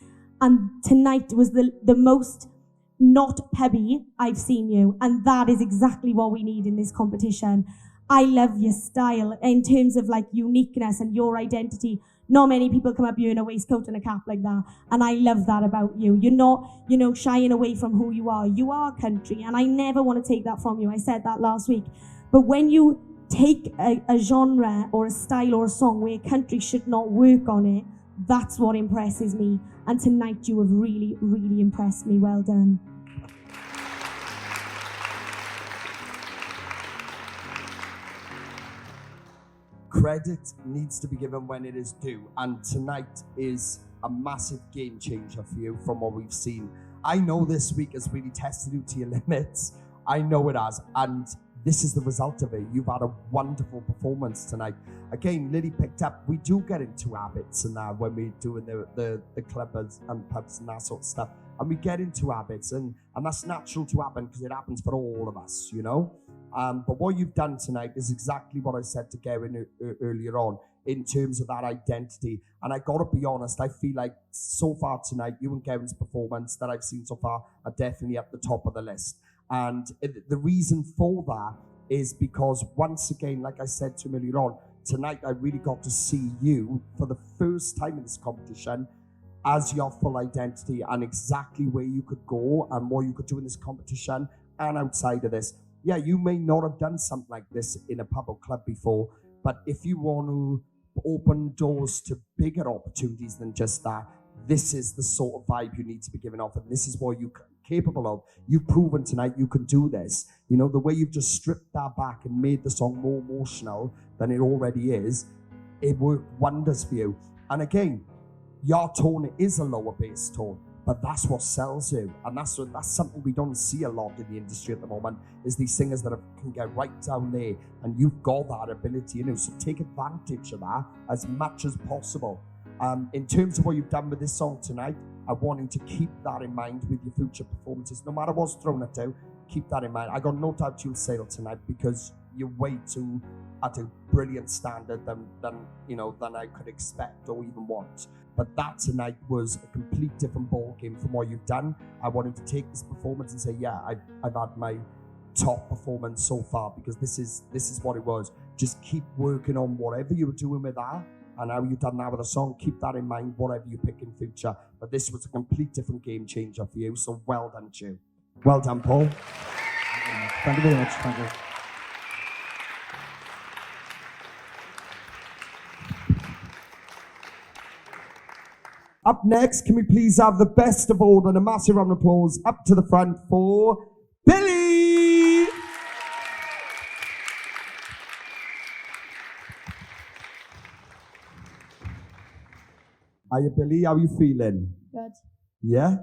And tonight was the most not pubby I've seen you. And that is exactly what we need in this competition. I love your style in terms of like uniqueness and your identity. Not many people come up here in a waistcoat and a cap like that. And I love that about you. You're not, you know, shying away from who you are. You are country. And I never want to take that from you. I said that last week. But when you take a genre or a style or a song where country should not work on it, that's what impresses me. And tonight you have really, really impressed me. Well done. Credit needs to be given when it is due, and tonight is a massive game changer for you from what we've seen. I know this week has really tested you to your limits. I know it has, and this is the result of it. You've had a wonderful performance tonight. Again, Lily picked up, we do get into habits and that when we're doing the clubbers and pubs and that sort of stuff, and we get into habits, and that's natural to happen because it happens for all of us, you know? But what you've done tonight is exactly what I said to Gavin earlier on in terms of that identity. And I got to be honest, I feel like so far tonight, you and Gavin's performance that I've seen so far are definitely at the top of the list. And the reason for that is because once again, like I said to him earlier on, tonight I really got to see you for the first time in this competition as your full identity and exactly where you could go and what you could do in this competition and outside of this. Yeah, you may not have done something like this in a pub or club before, but if you want to open doors to bigger opportunities than just that, this is the sort of vibe you need to be giving off, and this is what you're capable of. You've proven tonight you can do this. You know, the way you've just stripped that back and made the song more emotional than it already is, it worked wonders for you. And again, your tone is a lower bass tone, but that's what sells you, and that's something we don't see a lot in the industry at the moment, is these singers that can get right down there, and you've got that ability, you know, so take advantage of that as much as possible. In terms of what you've done with this song tonight, I want you to keep that in mind with your future performances. No matter what's thrown at you, keep that in mind. I got no doubt you'll sail tonight because you're way too at a brilliant standard than I could expect or even want. But that tonight was a complete different ball game from what you've done. I wanted to take this performance and say, yeah, I've had my top performance so far, because this is what it was. Just keep working on whatever you were doing with that, and how you've done that with a song. Keep that in mind, whatever you pick in future. But this was a complete different game changer for you. So well done to you. Well done, Paul. Thank you very much. Thank you. Up next, can we please have the best of all and a massive round of applause up to the front for Billy! Hiya, Billy. How are you feeling? Good. Yeah?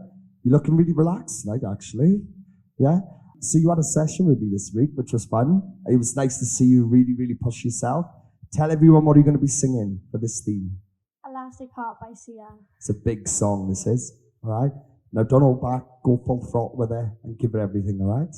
You're looking really relaxed tonight, actually. Yeah? So you had a session with me this week, which was fun. It was nice to see you really, really push yourself. Tell everyone what you're going to be singing for this theme. Elastic Heart by Sia. It's a big song, this is. All right? Now, don't hold back. Go full throttle with it and give it everything, all right?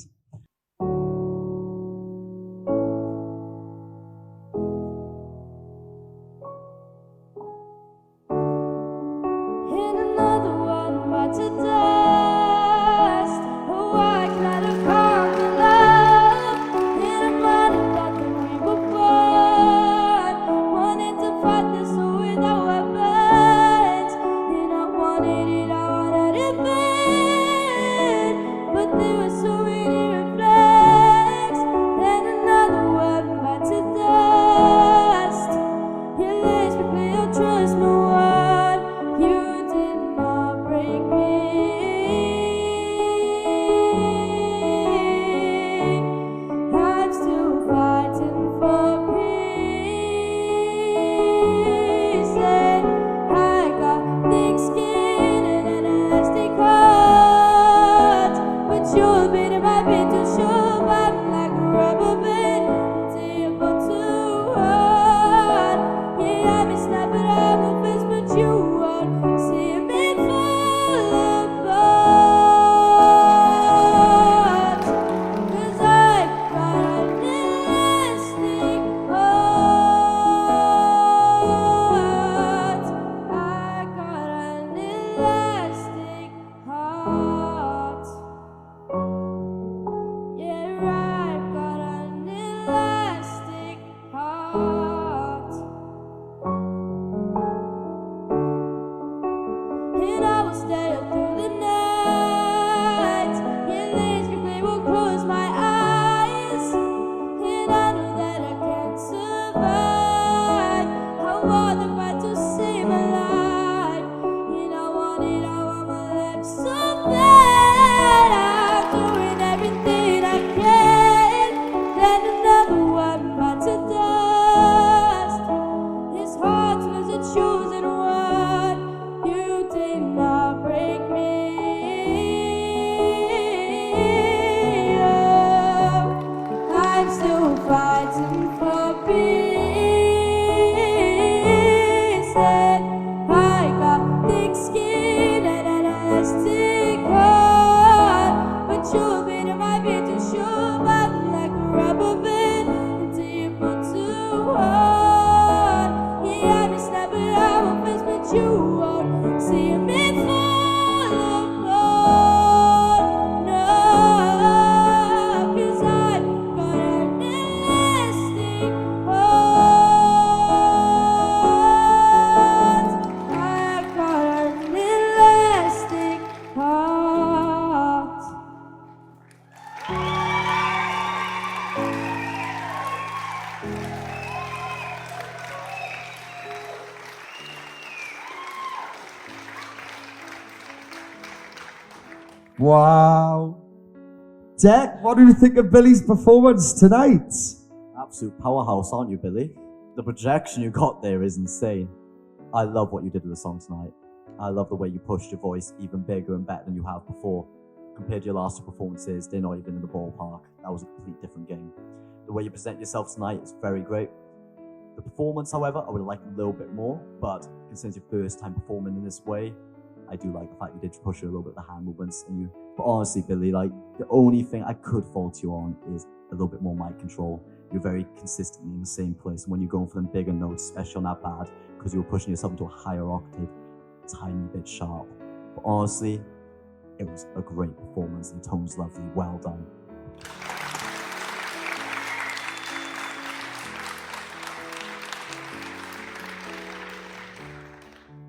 In another one, but to dust. A white cloud of common love. In a morning that we were born. Wanted to fight this war without weapons. And I wanted it bad. But there were so many reflex. Then another one, but to dust. Your lips between your trust, no one. You did not break me. I'm still fighting for peace. And I got thick skin and an elastic heart. But you're beating my beat to show bottom like a rubber band. Until you fall too hard. Yeah, I may snap it out my face, but you won't see me fall apart. 'Cause I've got an elastic heart. I got an elastic heart. Yeah, I've got an elastic heart. And I will stay up through the night. Your lips quickly will close my eyes. And I know that I can't survive. I want the fight to save my life. And I want my life so bad. I'm doing everything I can. Then another one bites the dust. His heart was a chosen one. You did not break me. Oh, I'm still fighting for peace. And I got thick skin and an elastic heart. But you're beating my beat to show bottom like a rubber band. Until you fall too hard. Yeah, I may snap it out my face, but you won't see me fall apart. No, 'cause I've got an elastic heart. I've got an elastic heart. Wow. Deck, what do you think of Billy's performance tonight? Absolute powerhouse, aren't you, Billy? The projection you got there is insane. I love what you did with the song tonight. I love the way you pushed your voice even bigger and better than you have before. Compared to your last two performances, they're not even in the ballpark. That was a complete different game. The way you present yourself tonight is very great. The performance, however, I would have liked a little bit more, but considering it's your first time performing in this way, I do like the fact you did push a little bit of the hand movements and you. But honestly, Billy, like the only thing I could fault you on is a little bit more mic control. You're very consistently in the same place. And when you're going for them bigger notes, especially on that bad, because you were pushing yourself into a higher octave, tiny bit sharp. But honestly, it was a great performance. The tone's lovely. Well done.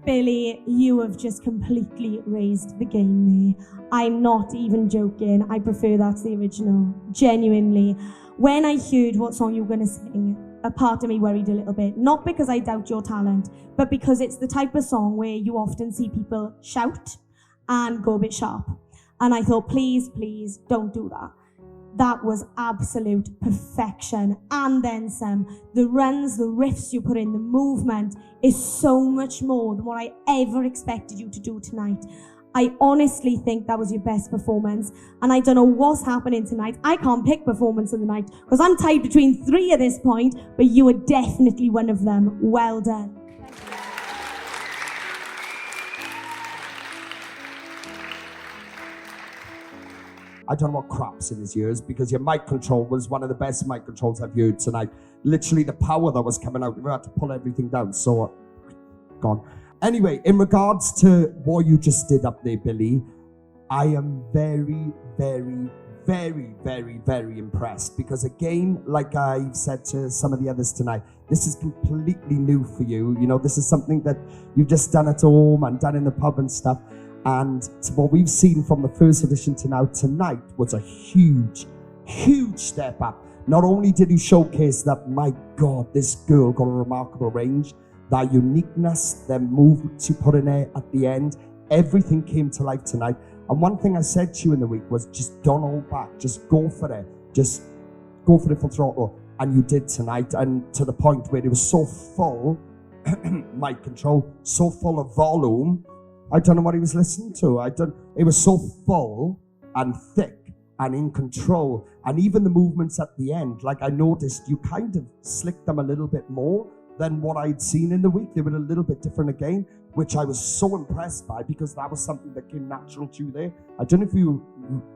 Billy, you have just completely raised the game there. I'm not even joking. I prefer that to the original. Genuinely. When I heard what song you were going to sing, a part of me worried a little bit. Not because I doubt your talent, but because it's the type of song where you often see people shout and go a bit sharp. And I thought, please, please, don't do that. That was absolute perfection. And then some. The runs, the riffs you put in, the movement is so much more than what I ever expected you to do tonight. I honestly think that was your best performance. And I don't know what's happening tonight. I can't pick performance of the night because I'm tied between 3 at this point, but you were definitely one of them. Well done. I don't know what crap's in his ears because your mic control was one of the best mic controls I've heard tonight. Literally the power that was coming out, we had to pull everything down, so gone. Anyway, in regards to what you just did up there, Billy, I am very, very, very, very, very impressed because again, like I've said to some of the others tonight, this is completely new for you. You know, this is something that you've just done at home and done in the pub and stuff. And what we've seen from the first audition to now tonight was a huge, huge step up. Not only did you showcase that, my God, this girl got a remarkable range, that uniqueness, the movements you put in there at the end, everything came to life tonight. And one thing I said to you in the week was just don't hold back, just go for it. Just go for it full throttle. And you did tonight, and to the point where it was so full, mic control, so full of volume, I don't know what he was listening to. It was so full and thick and in control. And even the movements at the end, like I noticed, you kind of slicked them a little bit more than what I'd seen in the week. They were a little bit different again, which I was so impressed by because that was something that came natural to you there. I don't know if you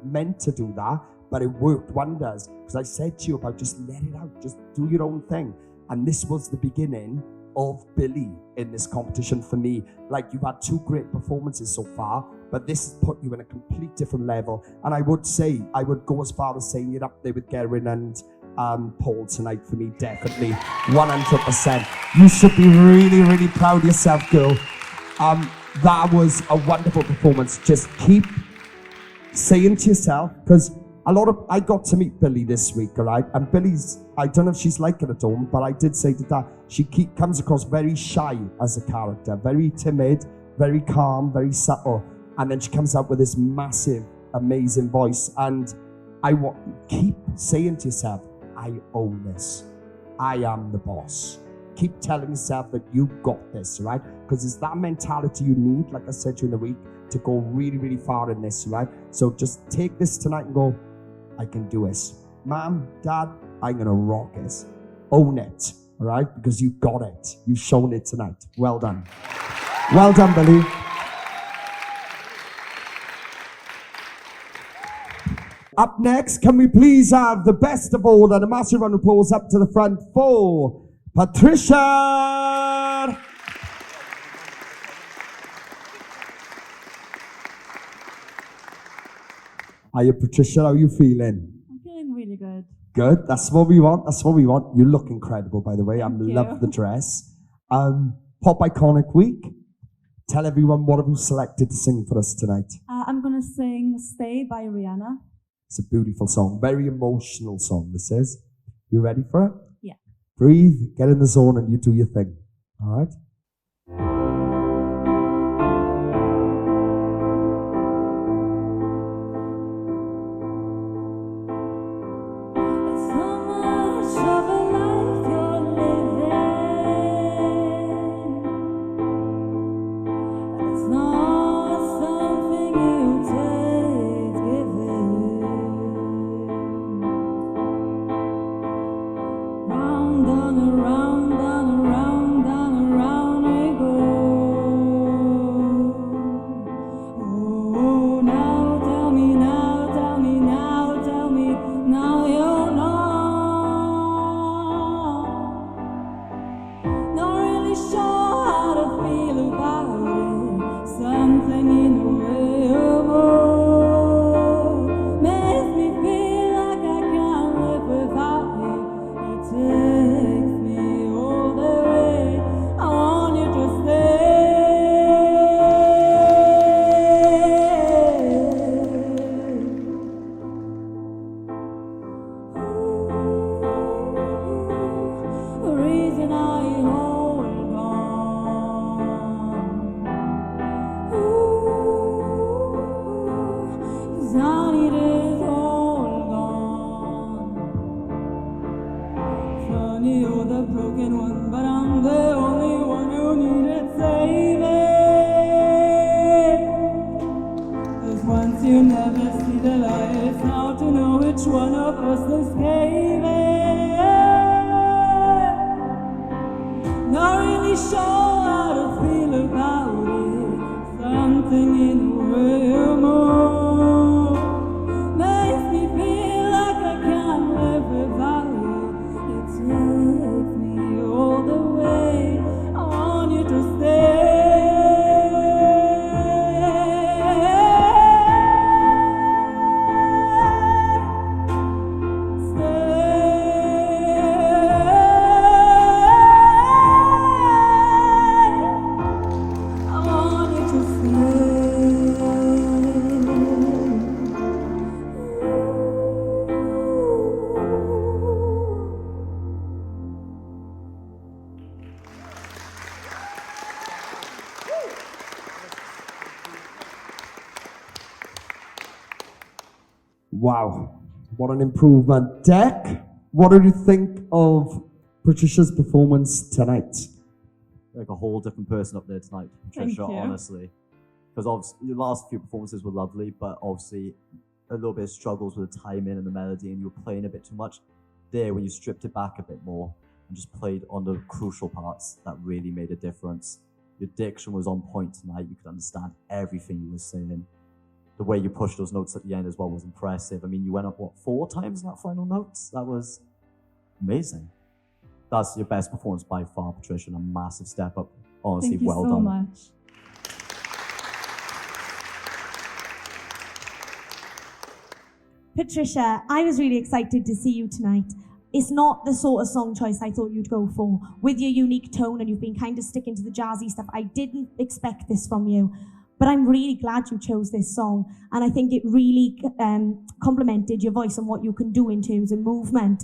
meant to do that, but it worked wonders. Because I said to you about just let it out, just do your own thing. And this was the beginning of Billy in this competition for me. Like, you've had 2 great performances so far, but this has put you in a complete different level. And I would go as far as saying you're up there with Gerwin and Paul tonight for me, definitely, 100%. You should be really, really proud of yourself, girl. That was a wonderful performance. Just keep saying to yourself, because I got to meet Billy this week, all right? And Billy's, I don't know if she's like it at home, but I did say to Dad, she comes across very shy as a character, very timid, very calm, very subtle. And then she comes out with this massive, amazing voice. And keep saying to yourself, I own this. I am the boss. Keep telling yourself that you got this, right? Because it's that mentality you need, like I said to you in the week, to go really, really far in this, right? So just take this tonight and go, I can do this. Mom, Dad, I'm going to rock this. Own it, all right? Because you got it. You've shown it tonight. Well done. Well done, Billy. Up next, can we please have the best of all and a massive round of applause up to the front for Patricia. Hiya, Patricia, how are you feeling? I'm feeling really good. Good, that's what we want, that's what we want. You look incredible, by the way. I love the dress. Pop Iconic Week. Tell everyone what have you selected to sing for us tonight. I'm going to sing Stay by Rihanna. It's a beautiful song, very emotional song, this is. You ready for it? Yeah. Breathe, get in the zone, and you do your thing. All right? one of us escaping. Not really sure how to feel about it. Something in the way you move makes me feel like I can't live without you. It takes me all the way. I want you to stay. Wow, what an improvement. Deck, what did you think of Patricia's performance tonight? Like a whole different person up there tonight, Patricia, Thank you. honestly. Because obviously the last few performances were lovely, but obviously a little bit of struggles with the timing and the melody, and you were playing a bit too much. There, when you stripped it back a bit more and just played on the crucial parts, that really made a difference. Your diction was on point tonight. You could understand everything you were saying. The way you pushed those notes at the end as well was impressive. I mean, you went up, 4 times in that final note? That was amazing. That's your best performance by far, Patricia, and a massive step up. Honestly, Thank you well so done. much. Patricia, I was really excited to see you tonight. It's not the sort of song choice I thought you'd go for. With your unique tone, and you've been kind of sticking to the jazzy stuff, I didn't expect this from you. But I'm really glad you chose this song. And I think it really complemented your voice and what you can do in terms of movement.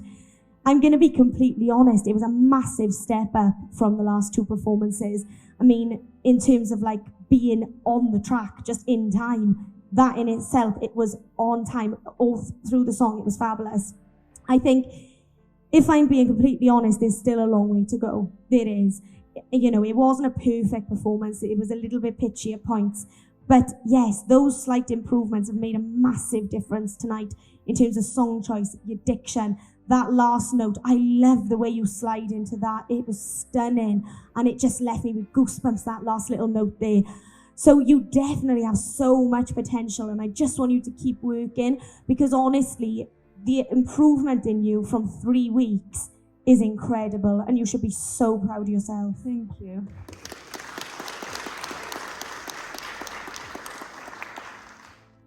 I'm going to be completely honest, it was a massive step up from the last 2 performances. I mean, in terms of like being on the track, just in time, that in itself, it was on time all through the song. It was fabulous. I think, if I'm being completely honest, there's still a long way to go. There is. You know, it wasn't a perfect performance. It was a little bit pitchy at points. But yes, those slight improvements have made a massive difference tonight in terms of song choice, your diction. That last note, I love the way you slide into that. It was stunning. And it just left me with goosebumps, that last little note there. So you definitely have so much potential, and I just want you to keep working, because honestly, the improvement in you from 3 weeks is incredible, and you should be so proud of yourself. Thank you.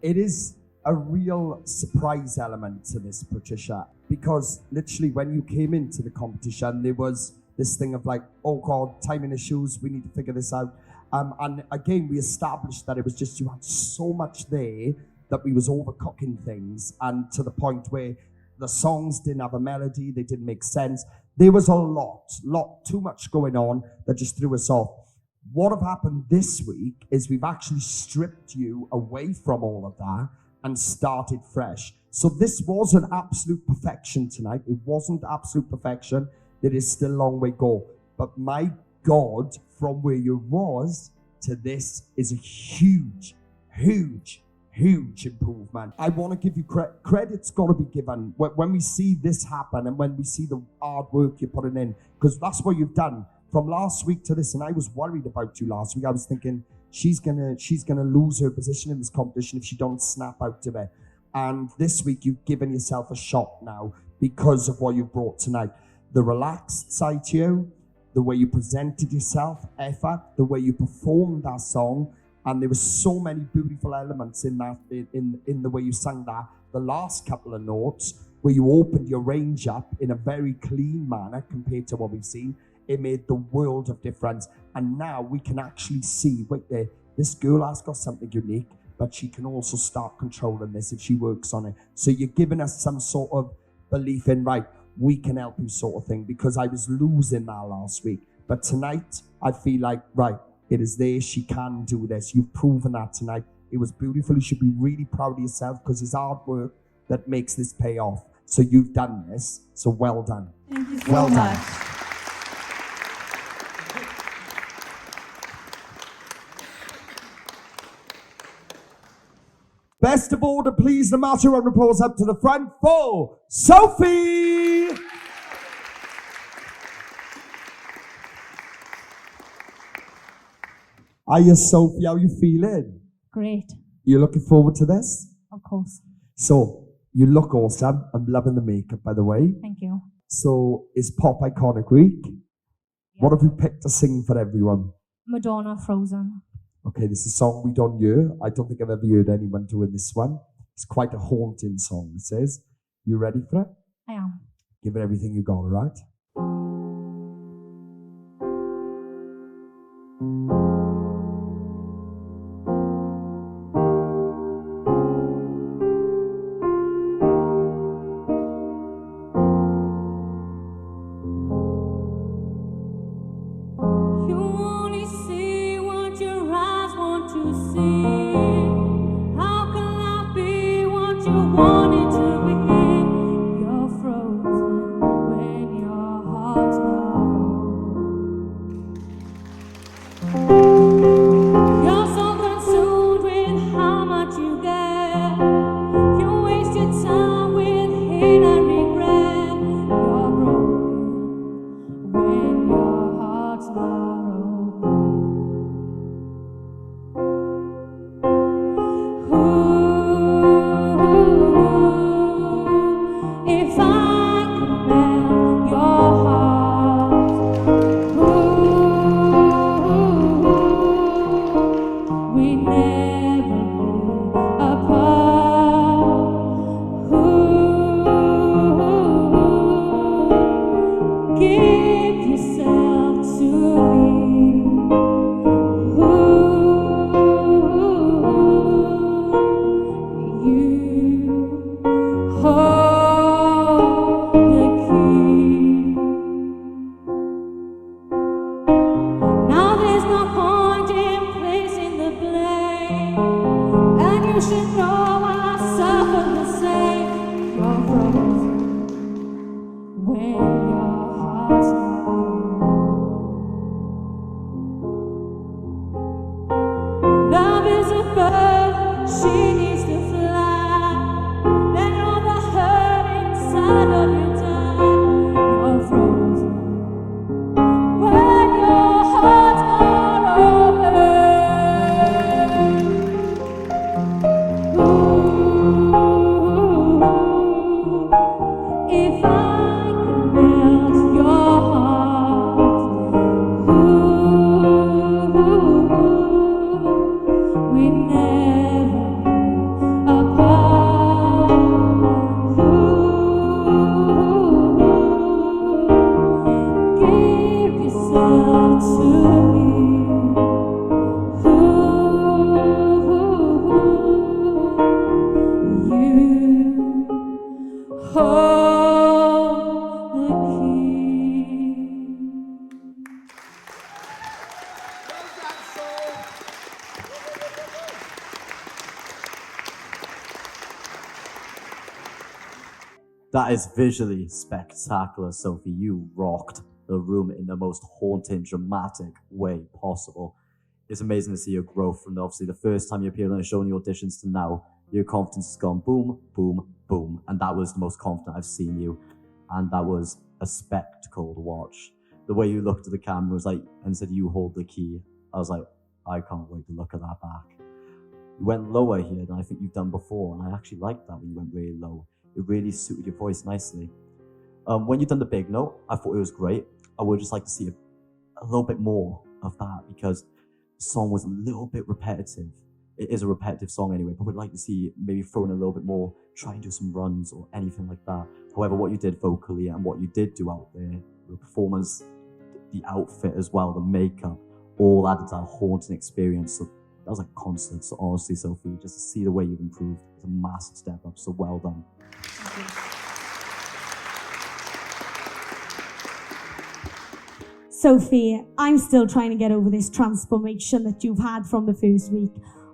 It is a real surprise element to this, Patricia, because literally when you came into the competition, there was this thing of like, oh God, timing issues, we need to figure this out. And again, we established that it was just you had so much there that we was overcooking things, and to the point where the songs didn't have a melody, they didn't make sense. There was a lot too much going on that just threw us off. What have happened this week is we've actually stripped you away from all of that and started fresh. So this wasn't absolute perfection tonight. It wasn't absolute perfection. There is still a long way to go. But my God, from where you was to this is a huge improvement. I want to give you credit's got to be given when we see this happen, and when we see the hard work you're putting in, because that's what you've done from last week to this. And I was worried about you last week. I was thinking she's gonna lose her position in this competition if she don't snap out of it. And this week you've given yourself a shot now because of what you brought tonight. The relaxed side to you, the way you presented yourself, effort, the way you performed that song. And there were so many beautiful elements in that, in the way you sang that. The last couple of notes, where you opened your range up in a very clean manner compared to what we've seen, it made the world of difference. And now we can actually see, wait there, this girl has got something unique, but she can also start controlling this if she works on it. So you're giving us some sort of belief in, right, we can help you sort of thing, because I was losing that last week. But tonight, I feel like, right, it is there, she can do this. You've proven that tonight. It was beautiful. You should be really proud of yourself, because it's hard work that makes this pay off. So you've done this, so well done. Thank you so well much. done. Best of all, to please the massive round of applause up to the front for Sophie! Hiya, Sophie, how you feeling? Great, You looking forward to this? of course. So, you look awesome. I'm loving the makeup, by the way. Thank you. So, it's Pop Iconic Week. What have you picked to sing for everyone? Madonna, Frozen. Okay, this is a song we don't hear. I don't think I've ever heard anyone doing this one. It's quite a haunting song, it says. You ready for it? I am. Give it everything you got, all right? You only see what your eyes want to see. How can I be what you wanted to be? You're frozen when your heart's not open. You're so consumed with how much you get. You waste your time with hate and regret. You're broken when your heart's not if I could melt your heart, we'd never be apart. Give yourself to me. You hold the key. Now there's no point in placing the blame, and you should know I suffer the same. You're frozen when your heart's not open. Love is a bird, she needs to fly. Let all the hurt inside of you die. You're frozen when your heart's not open. If I could melt your heart, we'd never be apart. Give yourself to me. You hold the key. That is visually spectacular, Sophie. You rocked the room in the most haunting, dramatic way possible. It's amazing to see your growth from obviously the first time you appeared on a show in the auditions to now. Your confidence has gone boom, boom, boom. And that was the most confident I've seen you. And that was a spectacle to watch. The way you looked at the camera was like, and said, you hold the key. I was like, I can't wait to look at that back. You went lower here than I think you've done before. And I actually liked that when you went really low. It really suited your voice nicely. When you done the big note, I thought it was great. I would just like to see a little bit more of that because the song was a little bit repetitive. It is a repetitive song anyway, but would like to see maybe throw in a little bit more, try and do some runs or anything like that. However, what you did vocally and what you did do out there, the performance, the outfit as well, the makeup, all added to that haunting experience. So that was like constant. So honestly, Sophie, just to see the way you've improved, it's a massive step up. So well done. Sophie, I'm still trying to get over this transformation that you've had from the first week.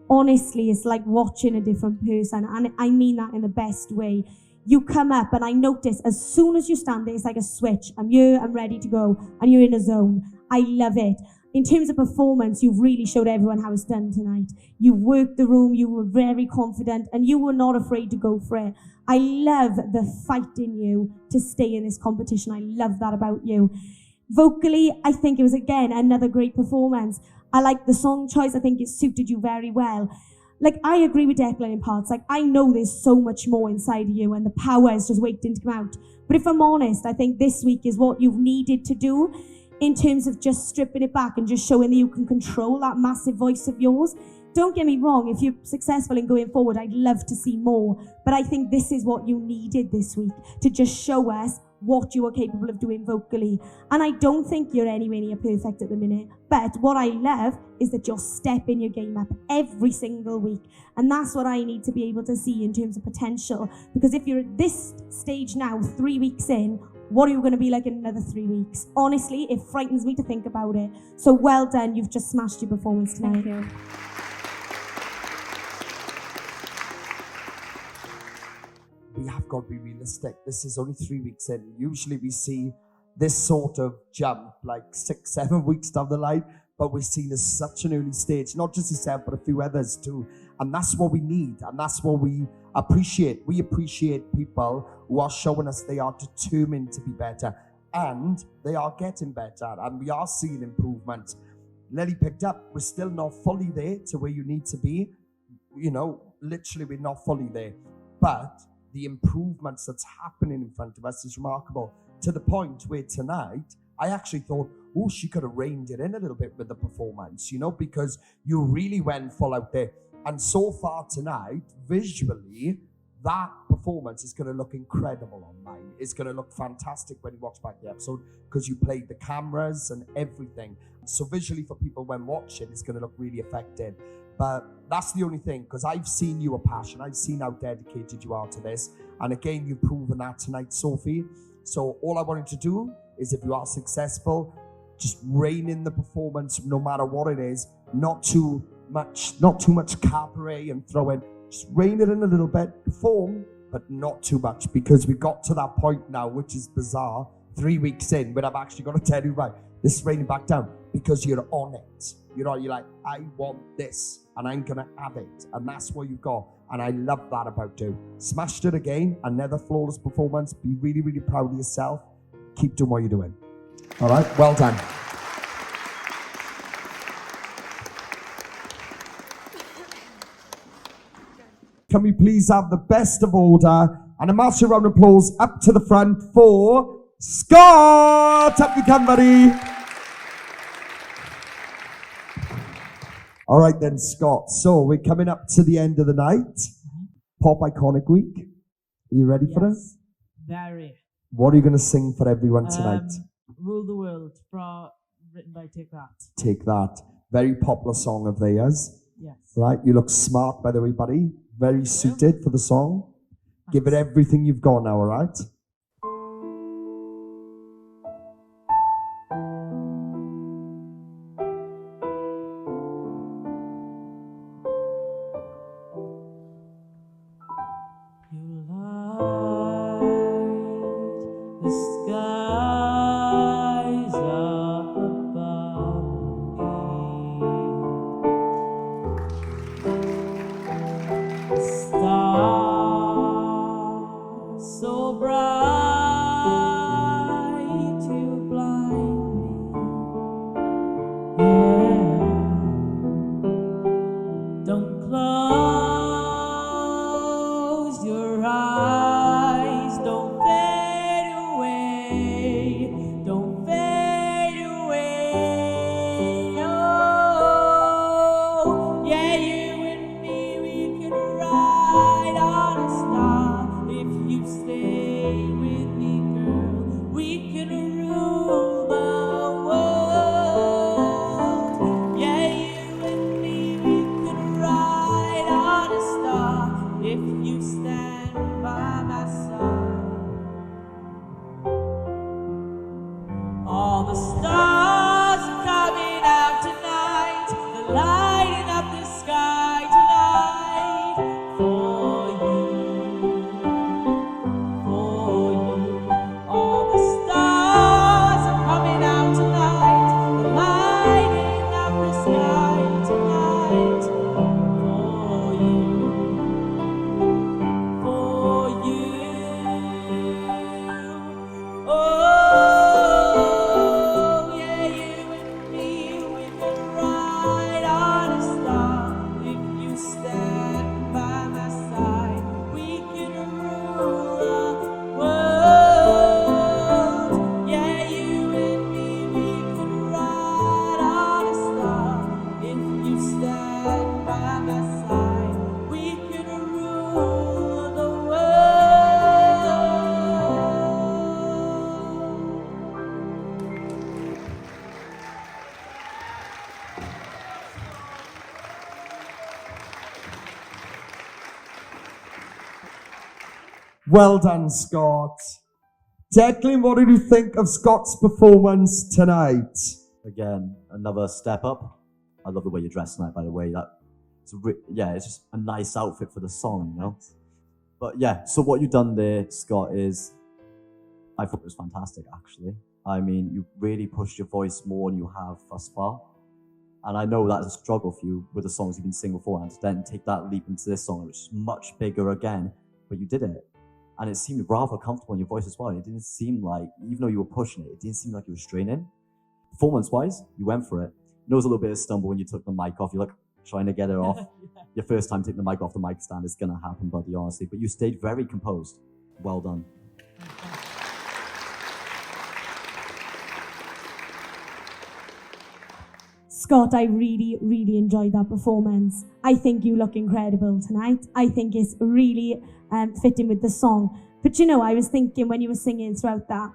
Honestly, it's like watching a different person, and I mean that in the best way. You come up, and I notice as soon as you stand there, it's like a switch. I'm here, I'm ready to go, and you're in a zone. I love it. In terms of performance, you've really showed everyone how it's done tonight. You worked the room, you were very confident, and you were not afraid to go for it. I love the fight in you to stay in this competition. I love that about you. Vocally, I think it was, again, another great performance. I like the song choice. I think it suited you very well. Like, I agree with Declan in parts. Like, I know there's so much more inside of you and the power is just waiting to come out. But if I'm honest, I think this week is what you've needed to do in terms of just stripping it back and just showing that you can control that massive voice of yours. Don't get me wrong, if you're successful in going forward, I'd love to see more. But I think this is what you needed this week, to just show us what you are capable of doing vocally. And I don't think you're anywhere near perfect at the minute. But what I love is that you're stepping your game up every single week. And that's what I need to be able to see in terms of potential. Because if you're at this stage now, 3 weeks in, what are you going to be like in another 3 weeks? Honestly, it frightens me to think about it. So well done. You've just smashed your performance tonight. Thank you. We have got to be realistic. This is only 3 weeks in. Usually we see this sort of jump like 6, 7 weeks down the line, but we're seeing this such an early stage, not just yourself, but a few others too. And that's what we need, and that's what we appreciate. We appreciate people who are showing us they are determined to be better, and they are getting better, and we are seeing improvement. Lily picked up, we're still not fully there to where you need to be. You know, literally we're not fully there. But the improvements that's happening in front of us is remarkable, to the point where tonight, I actually thought, oh, she could have reined it in a little bit with the performance, you know, because you really went full out there. And so far tonight, visually, that performance is going to look incredible online. It's going to look fantastic when you watch back the episode, because you played the cameras and everything. So visually for people when watching, it's going to look really effective. But that's the only thing, because I've seen your passion. I've seen how dedicated you are to this. And again, you've proven that tonight, Sophie. So all I wanted to do is, if you are successful, just rein in the performance no matter what it is. Not too much cabaret and throw in. Just rein it in a little bit, perform, but not too much, because we got to that point now, which is bizarre, 3 weeks in, when I've actually got to tell you, right, this is reining back down, because you're on it. You know, you're like, I want this, and I'm going to have it, and that's what you've got, and I love that about you. Smashed it again, another flawless performance. Be really, really proud of yourself. Keep doing what you're doing. All right, well done. Can we please have the best of order and a massive round of applause up to the front for Scott! Up you come, buddy. All right then, Scott. So we're coming up to the end of the night. Pop Iconic Week. Are you ready for it? Very. What are you going to sing for everyone tonight? Rule the World, written by Take That. Take That. Very popular song of theirs. Yes. Right? You look smart, by the way, buddy. Very suited for the song. Give it everything you've got now, all right? The skies are above me. The stars so bright to blind me. Yeah. Don't close your eyes. Don't fade away. Don't fade away. Oh, yeah, you and me, we can ride on a star if you stay. Well done, Scott. Declan, what did you think of Scott's performance tonight? Again, another step up. I love the way you're dressed tonight, by the way. It's just a nice outfit for the song, you know? But yeah, so what you've done there, Scott, is I thought it was fantastic, actually. I mean, you really pushed your voice more than you have thus far. And I know that's a struggle for you with the songs you've been singing before, and to then take that leap into this song, which is much bigger again, but you did it. And it seemed rather comfortable in your voice as well. It didn't seem like, even though you were pushing it, it didn't seem like you were straining. Performance-wise, you went for it. There was a little bit of stumble when you took the mic off. You're like trying to get it off. Your first time taking the mic off the mic stand is going to happen, buddy, honestly. But you stayed very composed. Well done. Scott, I really, really enjoyed that performance. I think you look incredible tonight. I think it's really fitting with the song. But you know, I was thinking when you were singing throughout that,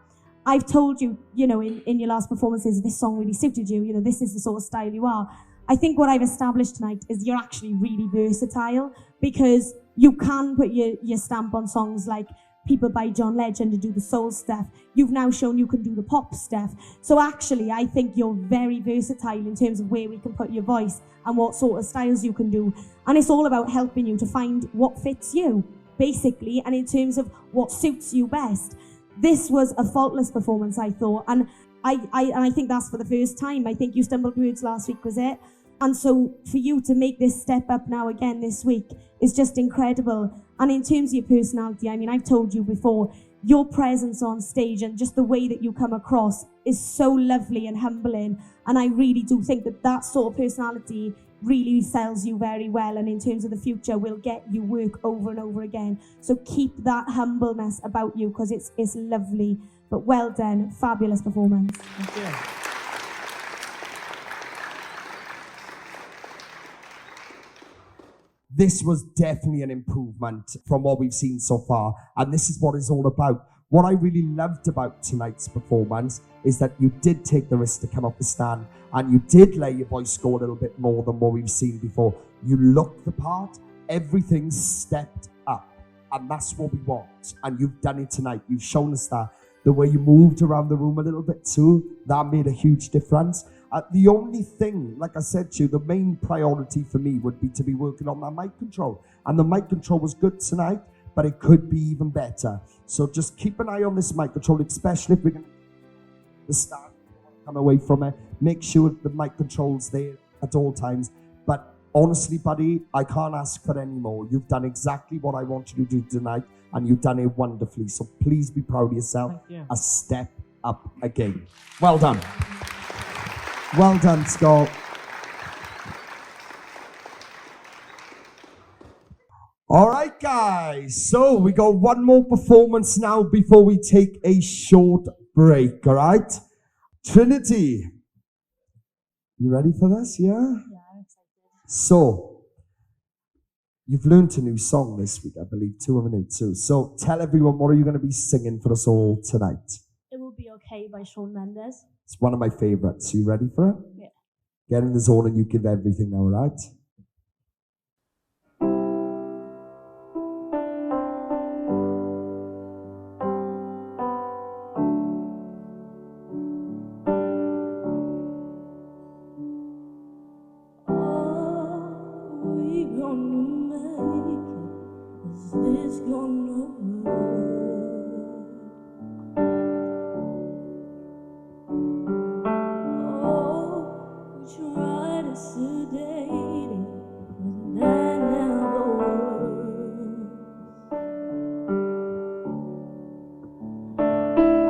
I've told you, you know, in your last performances, this song really suited you. You know, this is the sort of style you are. I think what I've established tonight is you're actually really versatile, because you can put your stamp on songs like People by John Legend and do the soul stuff. You've now shown you can do the pop stuff. So actually, I think you're very versatile in terms of where we can put your voice and what sort of styles you can do. And it's all about helping you to find what fits you, basically, and in terms of what suits you best. This was a faultless performance, I thought. And I think that's for the first time. I think you stumbled words last week, was it? And so for you to make this step up now again this week is just incredible. And in terms of your personality, I mean, I've told you before, your presence on stage and just the way that you come across is so lovely and humbling. And I really do think that that sort of personality really sells you very well. And in terms of the future, will get you work over and over again. So keep that humbleness about you, because it's lovely. But well done. Fabulous performance. Thank you. This was definitely an improvement from what we've seen so far, and this is what it's all about. What I really loved about tonight's performance is that you did take the risk to come off the stand, and you did let your voice go a little bit more than what we've seen before. You looked the part, everything stepped up, and that's what we want. And you've done it tonight. You've shown us that. The way you moved around the room a little bit too, that made a huge difference. The only thing, like I said to you, the main priority for me would be to be working on that mic control. And the mic control was good tonight, but it could be even better. So just keep an eye on this mic control, especially if we're going to the start, come away from it. Make sure the mic control's there at all times. But honestly, buddy, I can't ask for any more. You've done exactly what I wanted you to do tonight, and you've done it wonderfully. So please be proud of yourself. Thank you. A step up again. Well done. Well done, Scott. All right, guys. So we got one more performance now before we take a short break, all right? Trinity, you ready for this? Yeah? Yeah, I'm excited. So, you've learned a new song this week, I believe, 2 of a new too. So tell everyone, what are you going to be singing for us all tonight? It Will Be Okay by Shawn Mendes. It's one of my favorites. You ready for it? Yeah. Get in the zone and you give everything now, all right? We gonna make it? Is this gonna work? Oh, we try to sedate it, but that never works.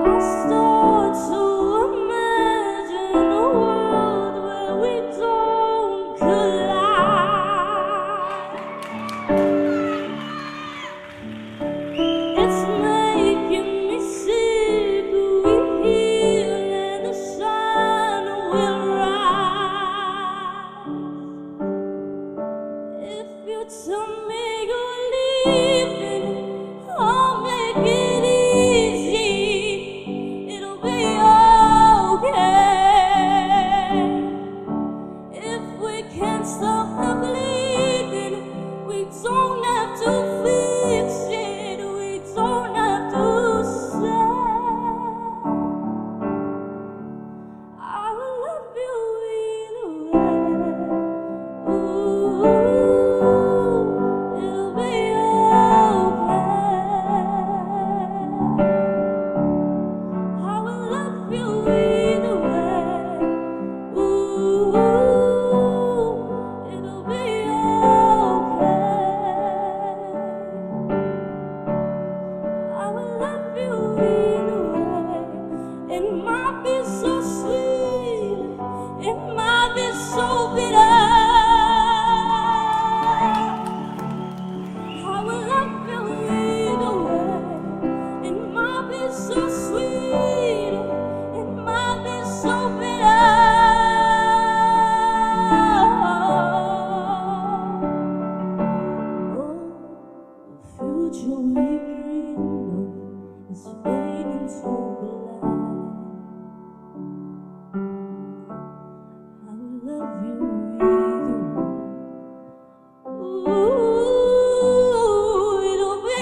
I start to imagine a world where we don't collide. It's is fading so black. I will love you either way. Ooh, it'll be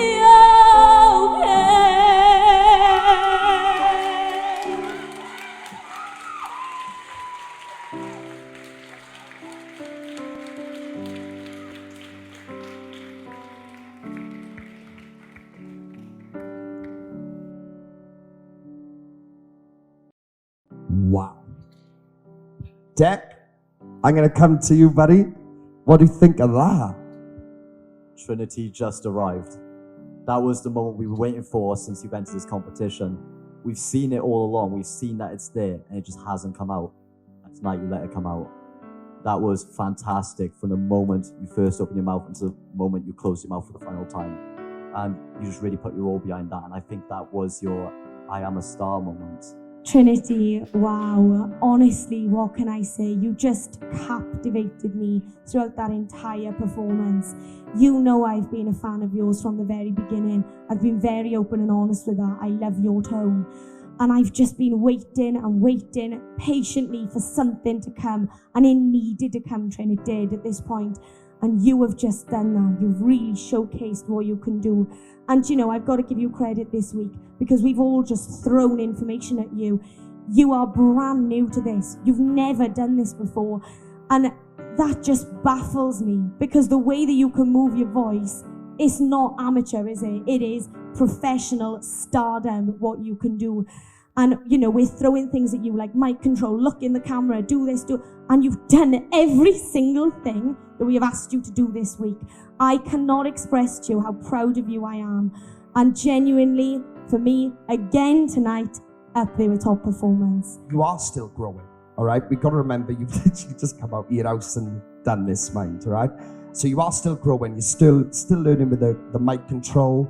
Wow. Deck, I'm going to come to you, buddy. What do you think of that? Trinity just arrived. That was the moment we were waiting for since you entered this competition. We've seen it all along. We've seen that it's there and it just hasn't come out. And tonight you let it come out. That was fantastic from the moment you first opened your mouth until the moment you closed your mouth for the final time. And you just really put your all behind that. And I think that was your I am a star moment. Trinity, wow. Honestly, what can I say? You just captivated me throughout that entire performance. You know I've been a fan of yours from the very beginning. I've been very open and honest with that. I love your tone. And I've just been waiting and waiting patiently for something to come. And it needed to come, Trin. It did at this point. And you have just done that. You've really showcased what you can do. And you know, I've got to give you credit this week because we've all just thrown information at you. You are brand new to this. You've never done this before. And that just baffles me because the way that you can move your voice, it's not amateur, is it? It is professional stardom, what you can do. And, you know, we're throwing things at you like mic control, look in the camera, do this, do... And you've done every single thing that we have asked you to do this week. I cannot express to you how proud of you I am. And genuinely, for me, again tonight, up there with top performance. You are still growing, all right? We've got to remember you've literally just come out of your house and done this, mind, all right? So you are still growing. You're still learning with the mic control.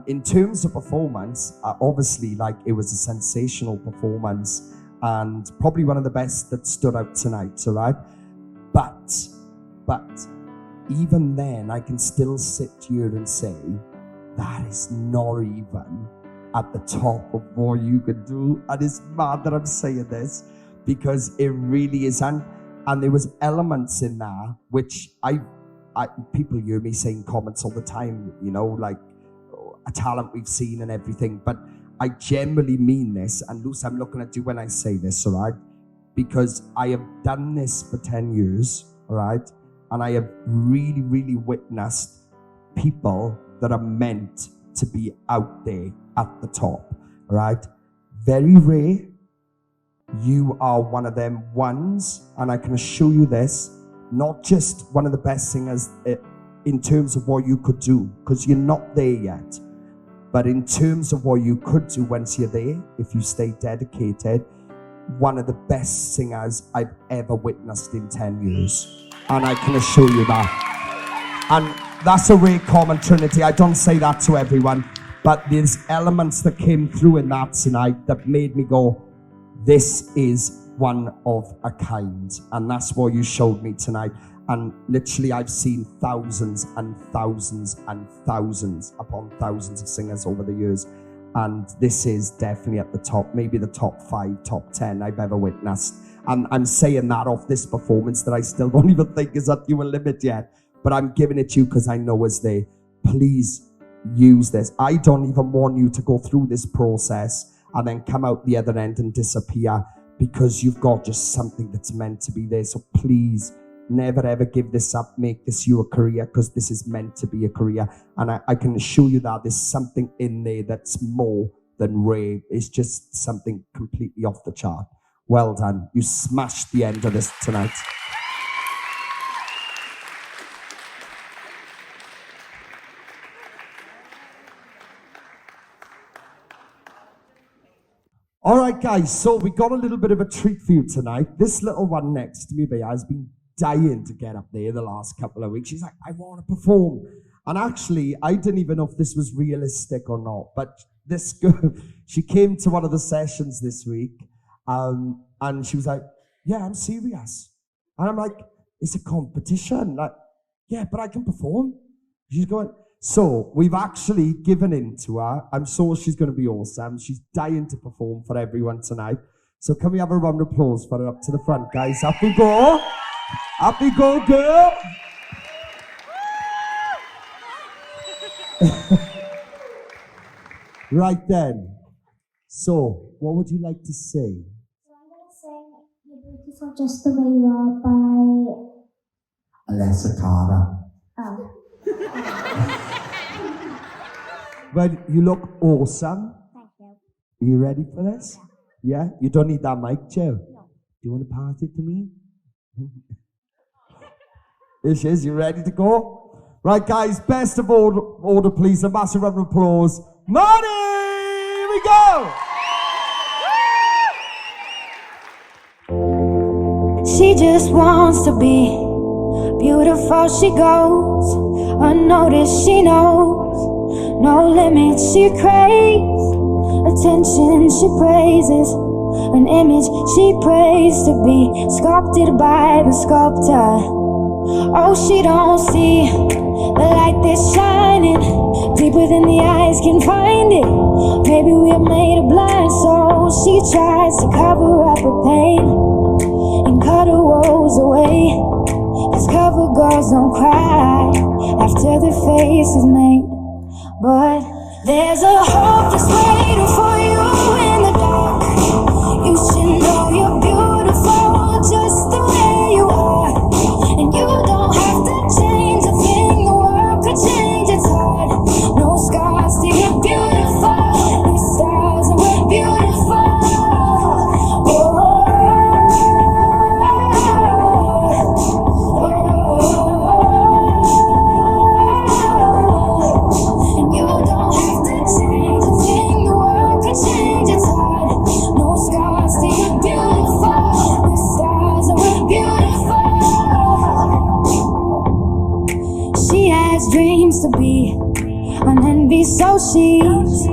In terms of performance, obviously, like, it was a sensational performance and probably one of the best that stood out tonight, all right? But even then, I can still sit here and say, that is not even at the top of what you could do. And it's mad that I'm saying this because it really is. And there was elements in there which I people hear me saying comments all the time, you know, like a talent we've seen and everything. But I generally mean this. And Luce, I'm looking at you when I say this, all right? Because I have done this for 10 years, all right? And I have really, really witnessed people that are meant to be out there at the top, right? Very rare. You are one of them ones, and I can assure you this, not just one of the best singers in terms of what you could do, because you're not there yet, but in terms of what you could do once you're there, if you stay dedicated, one of the best singers I've ever witnessed in 10 years. And I can assure you that. And that's a rare comment, Trinity. I don't say that to everyone, but there's elements that came through in that tonight that made me go, this is one of a kind. And that's what you showed me tonight. And literally, I've seen thousands and thousands and thousands upon thousands of singers over the years. And this is definitely at the top, maybe the top 5, top 10 I've ever witnessed. And I'm saying that off this performance that I still don't even think is at your limit yet. But I'm giving it to you because I know it's there. Please use this. I don't even want you to go through this process and then come out the other end and disappear because you've got just something that's meant to be there. So please, never ever give this up. Make this your career because this is meant to be a career. And I can assure you that there's something in there that's more than rare. It's just something completely off the chart. Well done. You smashed the end of this tonight. All right, guys, so we got a little bit of a treat for you tonight. This little one next to me has been dying to get up there the last couple of weeks. She's like, I want to perform. And actually, I didn't even know if this was realistic or not, but this girl, she came to one of the sessions this week, and she was like, yeah, I'm serious. And I'm like, it's a competition. Like, yeah, but I can perform. She's going, So we've actually given in to her. I'm sure she's going to be awesome. She's dying to perform for everyone tonight. So can we have a round of applause for her up to the front, guys? Up we go. Up we go, girl. Right then. So, what would you like to say? So I'm gonna sing "You're Beautiful Just the Way You Are" by Alessia Cara. oh. Well, you look awesome. Thank you. Are you ready for this? Yeah? You don't need that mic, Joe? No. Do you want to pass it to me? Here she is. You ready to go? Right, guys. Best of order, please. A massive round of applause. Money! Here we go! She just wants to be beautiful. She goes unnoticed. She knows no limits. She craves attention. She praises an image she prays to be sculpted by the sculptor. Oh, she don't see the light that's shining deeper than the eyes can find it. Maybe we're made of blind souls. She tries to cover up her pain and cut her woes away. 'Cause cover girls don't cry after their face is made. But there's a hope that's waiting for you in the dark. You should know you're beautiful just the way you are. And you don't have to change a thing. The world could change, it's hard. No scars, still you're beautiful. No stars, and we're beautiful. And you don't have to change a thing. The world could change, it's hard. No scars, still you're beautiful. No stars, and we're beautiful. She has dreams to be an envy, so she's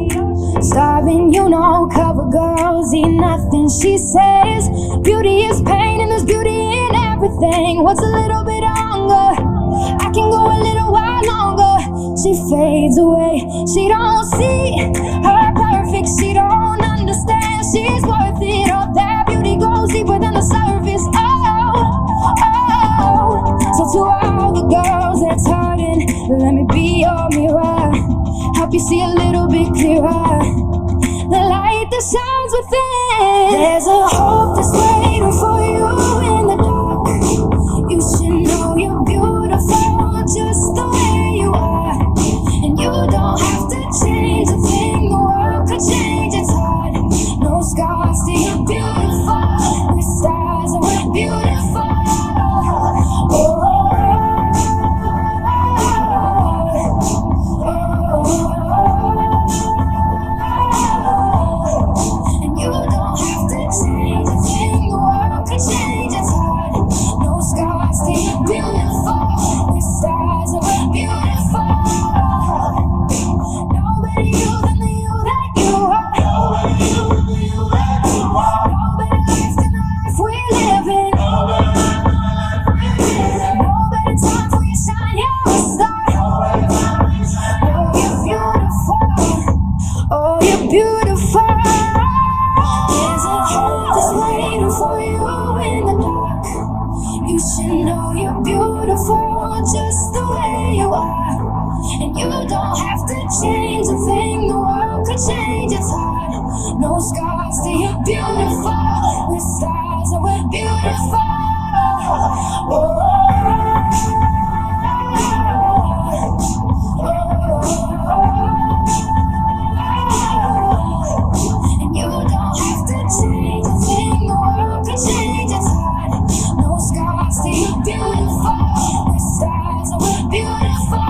starving. You know, cover girls eat nothing. She says beauty is pain and there's beauty in everything. What's a little bit longer? I can go a little while longer. She fades away. She don't see her perfect. She don't understand she's worth it. All that beauty goes deeper than the surface. So to all the girls that's hurting, let me be your mirror. Help you see a little bit clearer. The light that shines within. There's a hope that's waiting for you in the dark. You should know you're beautiful just the way you are. And you don't have to change a thing. The world could change, it's hard. No scars, still you're beautiful. We're stars and we're beautiful. And you don't have to change a thing. The world could change, it's hard. No scars, still you're beautiful. We're stars and we're beautiful. No better you than the you that you are. No better you than the you that you are. No better life than the life we live in. No better time for you shine, you're a star. Oh, you're beautiful. Oh, you're beautiful. There's a hope that's waiting for you in the dark. You should know you're beautiful just the way you are. And you don't have to change a thing. The world could change, it's hard. No scars, still you're beautiful. We're stars and we're beautiful. And you don't have to change a thing. The world could change, it's hard. No scars, still you're beautiful. We're stars and we're beautiful.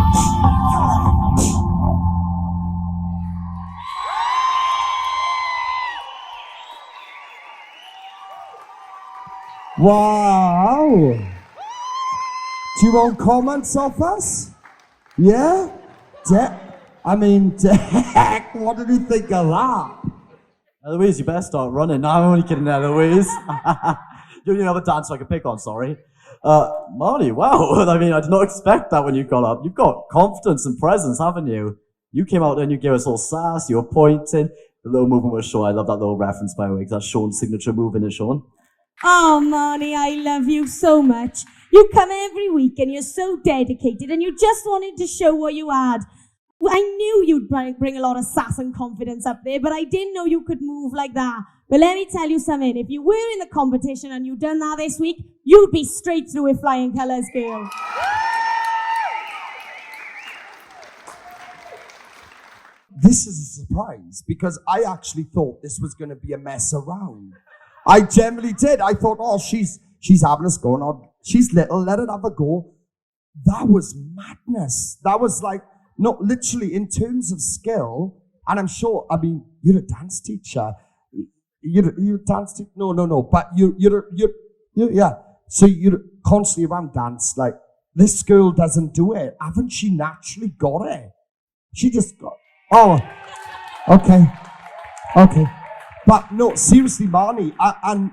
Wow! Do you want comments off us? Yeah? What did you think of that? Eloise, you better start running. No, I'm only kidding, Eloise. You only have a dance I can pick on, sorry. Marnie, wow. I mean, I did not expect that when you got up. You've got confidence and presence, haven't you? You came out there and you gave us all sass, you were pointing. The little movement was Sean. I love that little reference, by the way, because that's Sean's signature move, isn't it, Sean? Oh, Marnie, I love you so much. You come every week and you're so dedicated and you just wanted to show what you had. I knew you'd bring a lot of sass and confidence up there, but I didn't know you could move like that. But let me tell you something. If you were in the competition and you'd done that this week, you'd be straight through with flying colours, girl. This is a surprise because I actually thought this was going to be a mess around. I generally did. I thought, oh, she's having us going on. She's little, let her have a go. That was madness. That was like, no, literally in terms of skill, and I'm sure, I mean, you're a dance teacher. You're a dance teacher. No. But you're yeah. So you're constantly around dance. Like, this girl doesn't do it. Haven't she naturally got it? She just got, oh, okay. But no, seriously, Marnie,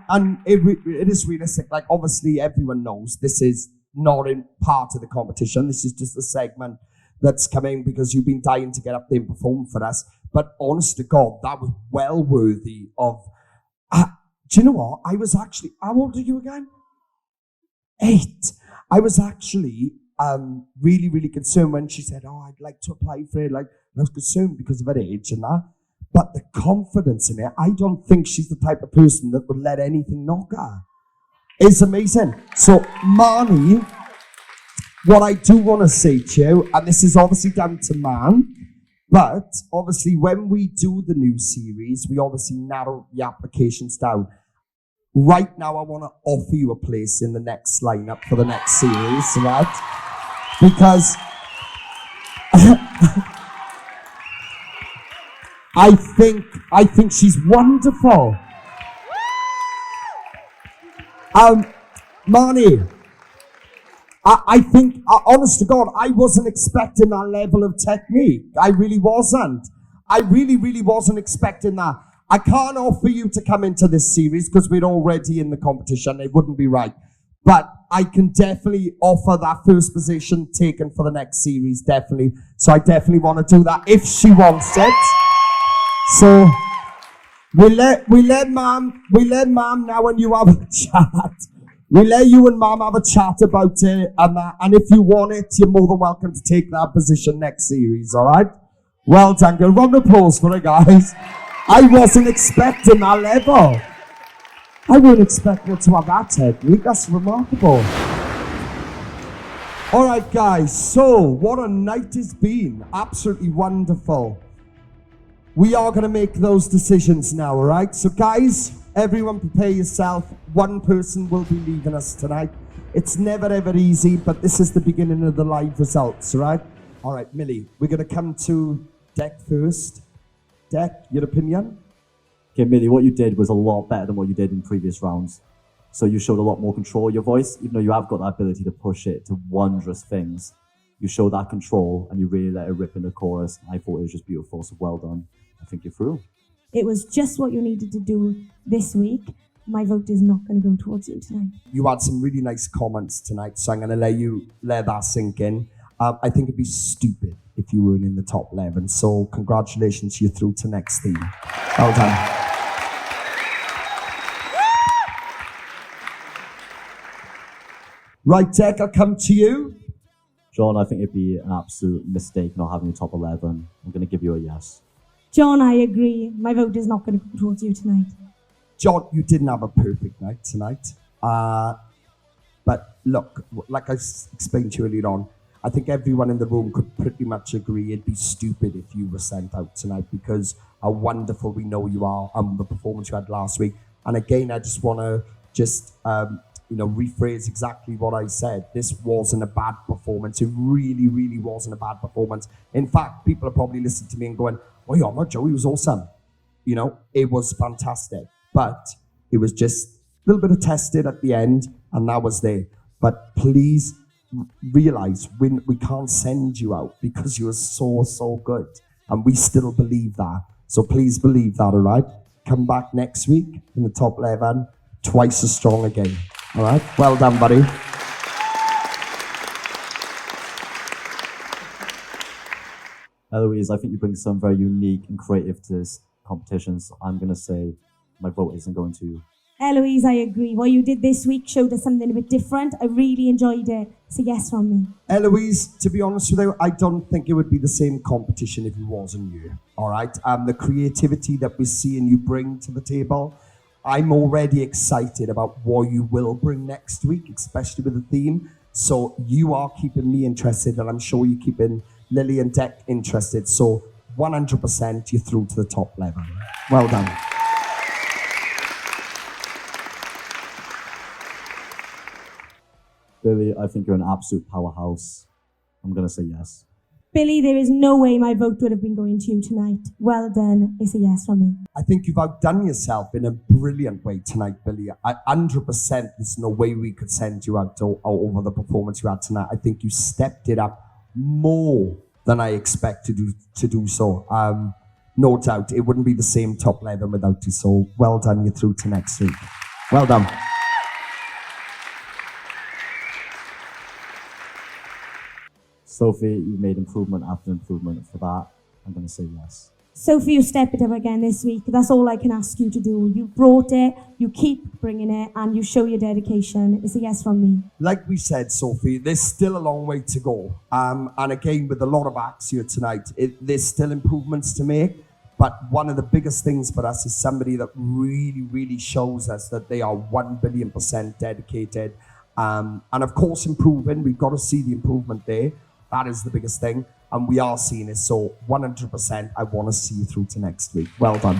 and it is realistic. Like, obviously, everyone knows this is not in part of the competition. This is just a segment that's coming because you've been dying to get up there and perform for us. But honest to God, that was well worthy of... do you know what? I was actually... How old are you again? 8. I was actually really, really concerned when she said, oh, I'd like to apply for it. Like, I was concerned because of her age and that. But the confidence in it, I don't think she's the type of person that would let anything knock her. It's amazing. So, Marnie, what I do want to say to you, and this is obviously down to man, but obviously when we do the new series, we obviously narrow the applications down. Right now, I want to offer you a place in the next lineup for the next series, right? Because I think she's wonderful. Marnie, I think, honest to God, I wasn't expecting that level of technique. I really wasn't. I really wasn't expecting that. I can't offer you to come into this series because we're already in the competition. It wouldn't be right. But I can definitely offer that first position taken for the next series, definitely. So I definitely want to do that if she wants it. So we let mom now and you have a chat. We let you and mom have a chat about it and that. And if you want it, you're more than welcome to take that position next series, all right? Well done, girl. Round of applause for it, guys. I wasn't expecting that level. I wouldn't expect her to have that technique. That's remarkable. All right, guys. So, what a night it's been. Absolutely wonderful. We are going to make those decisions now, all right? So, guys, everyone prepare yourself. One person will be leaving us tonight. It's never, ever easy, but this is the beginning of the live results, all right? All right, Millie, we're going to come to Deck first. Deck, your opinion? Okay, Millie, what you did was a lot better than what you did in previous rounds. So you showed a lot more control of your voice, even though you have got that ability to push it to wondrous things. You showed that control and you really let it rip in the chorus. I thought it was just beautiful, so well done. I think you're through. It was just what you needed to do this week. My vote is not going to go towards you tonight. You had some really nice comments tonight, so I'm going to let that sink in. I think it'd be stupid if you weren't in the top 11. So congratulations, you're through to next theme. Well done. Right, Deck, I'll come to you. John, I think it'd be an absolute mistake not having you top 11. I'm going to give you a yes. John, I agree. My vote is not going to go towards you tonight. John, you didn't have a perfect night tonight. But look, like I explained to you earlier on, I think everyone in the room could pretty much agree it'd be stupid if you were sent out tonight because how wonderful we know you are and the performance you had last week. And again, I just want to rephrase exactly what I said. This wasn't a bad performance. It really, really wasn't a bad performance. In fact, people are probably listening to me and going, oh yeah, my Joey was awesome. You know, it was fantastic. But it was just a little bit of tested at the end and that was there. But please realize we can't send you out because you were so good. And we still believe that. So please believe that, all right? Come back next week in the top 11, twice as strong again. All right? Well done, buddy. Eloise, I think you bring some very unique and creative to this competition, so I'm going to say my vote isn't going to you. Eloise, I agree. What you did this week showed us something a bit different. I really enjoyed it. It's a yes from me. Eloise, to be honest with you, I don't think it would be the same competition if it wasn't you. All right? The creativity that we're seeing you bring to the table, I'm already excited about what you will bring next week, especially with the theme. So you are keeping me interested, and I'm sure you're keeping Lily and Deck interested. So 100% you're through to the top level. Well done. Billy, I think you're an absolute powerhouse. I'm going to say yes. Billy, there is no way my vote would have been going to you tonight. Well done. It's a yes from me. I think you've outdone yourself in a brilliant way tonight, Billy. 100%, there's no way we could send you out over the performance you had tonight. I think you stepped it up more than I expected you to do so. No doubt, it wouldn't be the same top level without you. So well done, you're through to next week. Well done. Sophie, you made improvement after improvement. For that, I'm going to say yes. Sophie, you step it up again this week. That's all I can ask you to do. You brought it, you keep bringing it, and you show your dedication. It's a yes from me. Like we said, Sophie, there's still a long way to go. And again, with a lot of acts here tonight, there's still improvements to make. But one of the biggest things for us is somebody that really, really shows us that they are 1 billion% dedicated. And of course, improving. We've got to see the improvement there. That is the biggest thing. And we are seeing it. So 100%, I want to see you through to next week. Well done.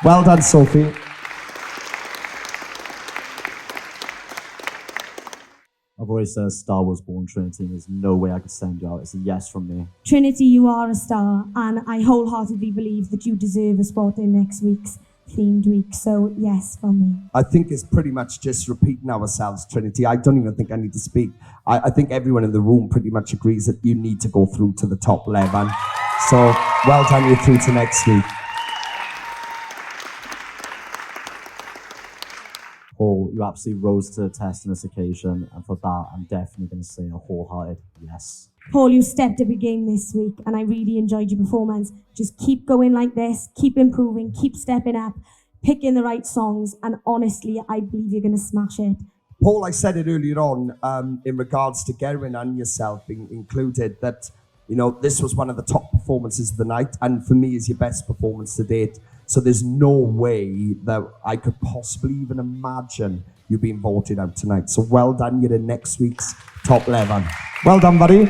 Well done, Sophie. I've always said Star was born Trinity, and there's no way I could send you out. It's a yes from me. Trinity, you are a star, and I wholeheartedly believe that you deserve a spot in next week's themed week. So yes from me. I think it's pretty much just repeating ourselves, Trinity. I don't even think I need to speak. I think everyone in the room pretty much agrees that you need to go through to the top 11. So well done, you're through to next week. Paul, you absolutely rose to the test on this occasion, and for that, I'm definitely going to say a wholehearted yes. Paul, you stepped up your game this week, and I really enjoyed your performance. Just keep going like this, keep improving, keep stepping up, picking the right songs, and honestly, I believe you're going to smash it. Paul, I said it earlier on in regards to Gerwin and yourself being included, that, you know, this was one of the top performances of the night, and for me is your best performance to date. So there's no way that I could possibly even imagine you being voted out tonight. So well done, you're in next week's top 11. Well done, buddy.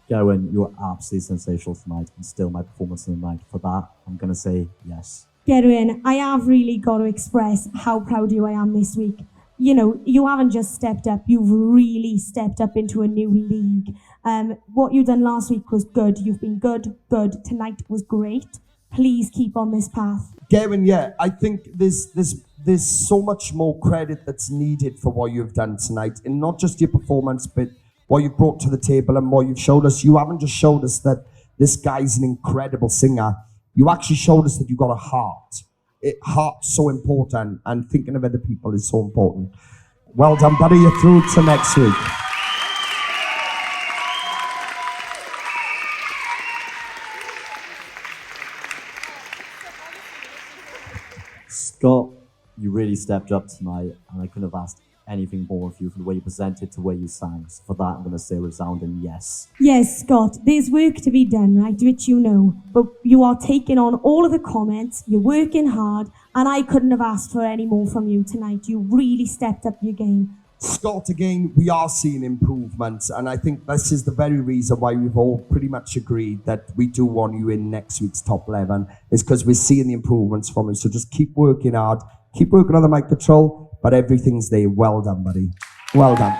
Gerwin, you were absolutely sensational tonight, and still my performance of the night. For that, I'm going to say yes. Gerwin, I have really got to express how proud of you I am this week. You know, you haven't just stepped up, you've really stepped up into a new league. What you done last week was good. You've been good. Tonight was great. Please keep on this path. Gerwin, yeah, I think there's so much more credit that's needed for what you've done tonight, and not just your performance, but what you've brought to the table and what you've showed us. You haven't just showed us that this guy's an incredible singer. You actually showed us that you've got a heart. Heart's so important, and thinking of other people is so important. Well done, buddy. You're through to next week. Scott, you really stepped up tonight, and I couldn't have asked anything more of you from the way you presented to the way you sang. So for that, I'm going to say a resounding yes. Yes, Scott, there's work to be done, right, which you know, but you are taking on all of the comments, you're working hard, and I couldn't have asked for any more from you tonight. You really stepped up your game. Scott, again, we are seeing improvements, and I think this is the very reason why we've all pretty much agreed that we do want you in next week's top 11, is because we're seeing the improvements from you. So just keep working hard, keep working on the mic control, but everything's there. Well done, buddy. Well done.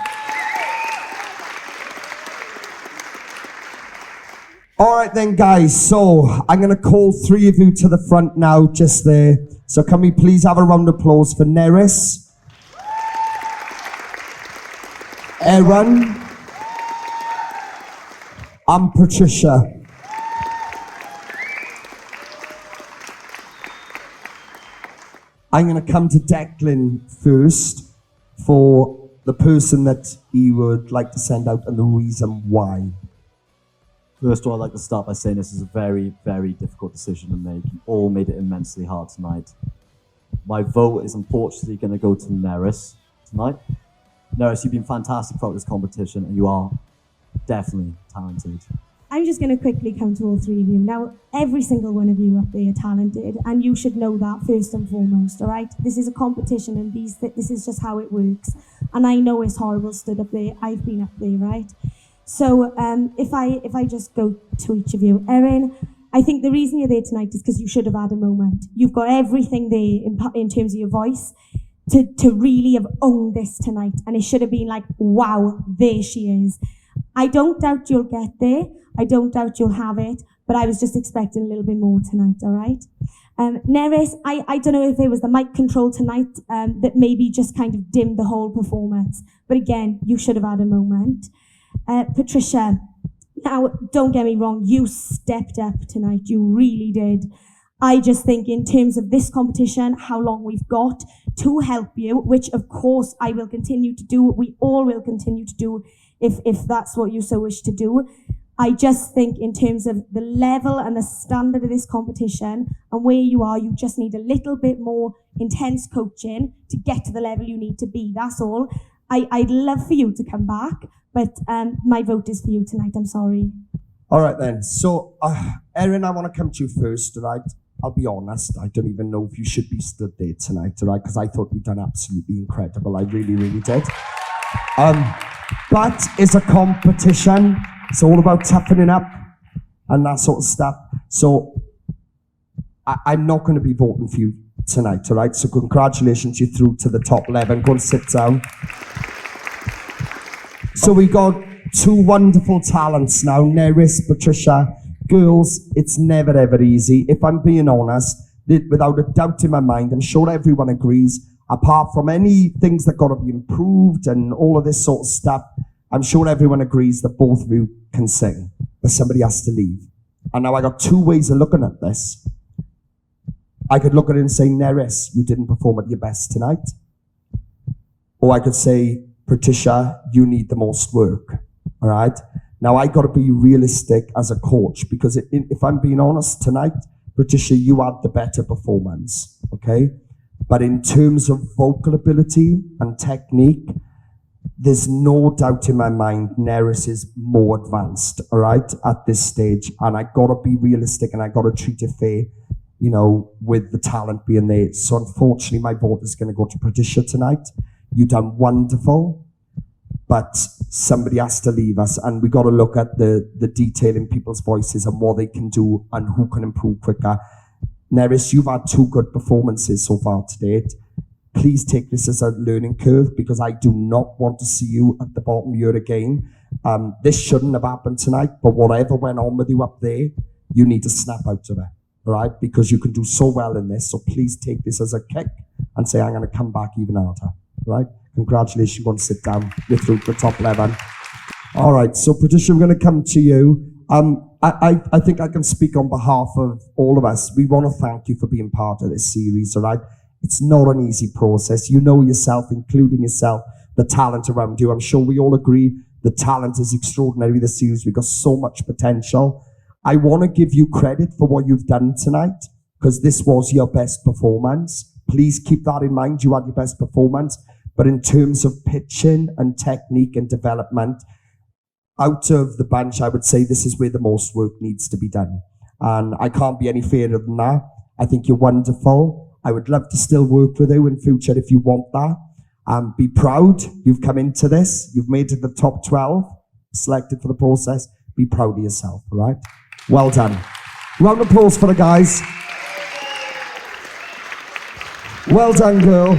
All right then, guys. So I'm going to call 3 of you to the front now, just there. So can we please have a round of applause for Neris, Aaron, and Patricia. I'm going to come to Declan first for the person that he would like to send out and the reason why. First of all, I'd like to start by saying this is a very, very difficult decision to make. You all made it immensely hard tonight. My vote is unfortunately going to go to Neris tonight. Neris, you've been fantastic throughout this competition and you are definitely talented. I'm just going to quickly come to all three of you. Now, every single one of you up there are talented, and you should know that first and foremost, all right? This is a competition, and this is just how it works. And I know it's horrible stood up there. I've been up there, right? So if I just go to each of you. Erin, I think the reason you're there tonight is because you should have had a moment. You've got everything there in terms of your voice to really have owned this tonight. And it should have been like, wow, there she is. I don't doubt you'll get there. I don't doubt you'll have it, but I was just expecting a little bit more tonight, all right? Neris, I don't know if it was the mic control tonight that maybe just kind of dimmed the whole performance. But again, you should have had a moment. Patricia, now, don't get me wrong, you stepped up tonight. You really did. I just think in terms of this competition, how long we've got to help you, which of course I will continue to do, we all will continue to do if that's what you so wish to do. I just think in terms of the level and the standard of this competition and where you are, you just need a little bit more intense coaching to get to the level you need to be. That's all. I'd love for you to come back, but my vote is for you tonight. I'm sorry. All right then. So, Erin, I want to come to you first, right? I'll be honest, I don't even know if you should be stood there tonight, right? Because I thought you'd done absolutely incredible. I really, really did. But it's a competition. It's all about toughening up and that sort of stuff. So I'm not going to be voting for you tonight, all right? So congratulations, you're through to the top 11. Go and sit down. So we got two wonderful talents now, Neris, Patricia. Girls, it's never ever easy. If I'm being honest, without a doubt in my mind, I'm sure everyone agrees, apart from any things that got to be improved and all of this sort of stuff, I'm sure everyone agrees that both of you can sing, but somebody has to leave. And now I got two ways of looking at this. I could look at it and say, Neris, you didn't perform at your best tonight. Or I could say, Patricia, you need the most work. All right? Now I got to be realistic as a coach, because if I'm being honest tonight, Patricia, you had the better performance. Okay? But in terms of vocal ability and technique, there's no doubt in my mind Neris is more advanced, all right, at this stage. And I got to be realistic and I got to treat it fair, you know, with the talent being there. So unfortunately, my vote is going to go to Patricia tonight. You've done wonderful, but somebody has to leave us. And we got to look at the detail in people's voices and what they can do and who can improve quicker. Neris, you've had two good performances so far to date. Please take this as a learning curve, because I do not want to see you at the bottom here again. This shouldn't have happened tonight, but whatever went on with you up there, you need to snap out of it, all right? Because you can do so well in this, so please take this as a kick and say, I'm going to come back even harder, all right? Congratulations, go and sit down. You're through the top 11. All right, so Patricia, I'm going to come to you. I think I can speak on behalf of all of us. We want to thank you for being part of this series, all right? It's not an easy process. You know yourself, including yourself, the talent around you. I'm sure we all agree the talent is extraordinary this series. We've got so much potential. I want to give you credit for what you've done tonight, because this was your best performance. Please keep that in mind. You had your best performance. But in terms of pitching and technique and development, out of the bunch, I would say this is where the most work needs to be done. And I can't be any fairer than that. I think you're wonderful. I would love to still work with you in future if you want that. Be proud. You've come into this. You've made it the top 12, selected for the process. Be proud of yourself, all right? Well done. Round of applause for the guys. Well done, girl.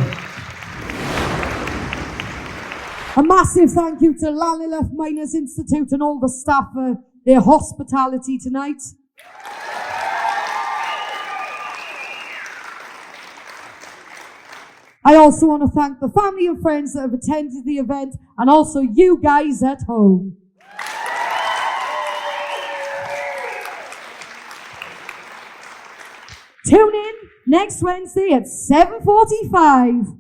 A massive thank you to Llanelwedd Miners Institute and all the staff for their hospitality tonight. I also want to thank the family and friends that have attended the event, and also you guys at home. Tune in next Wednesday at 7:45.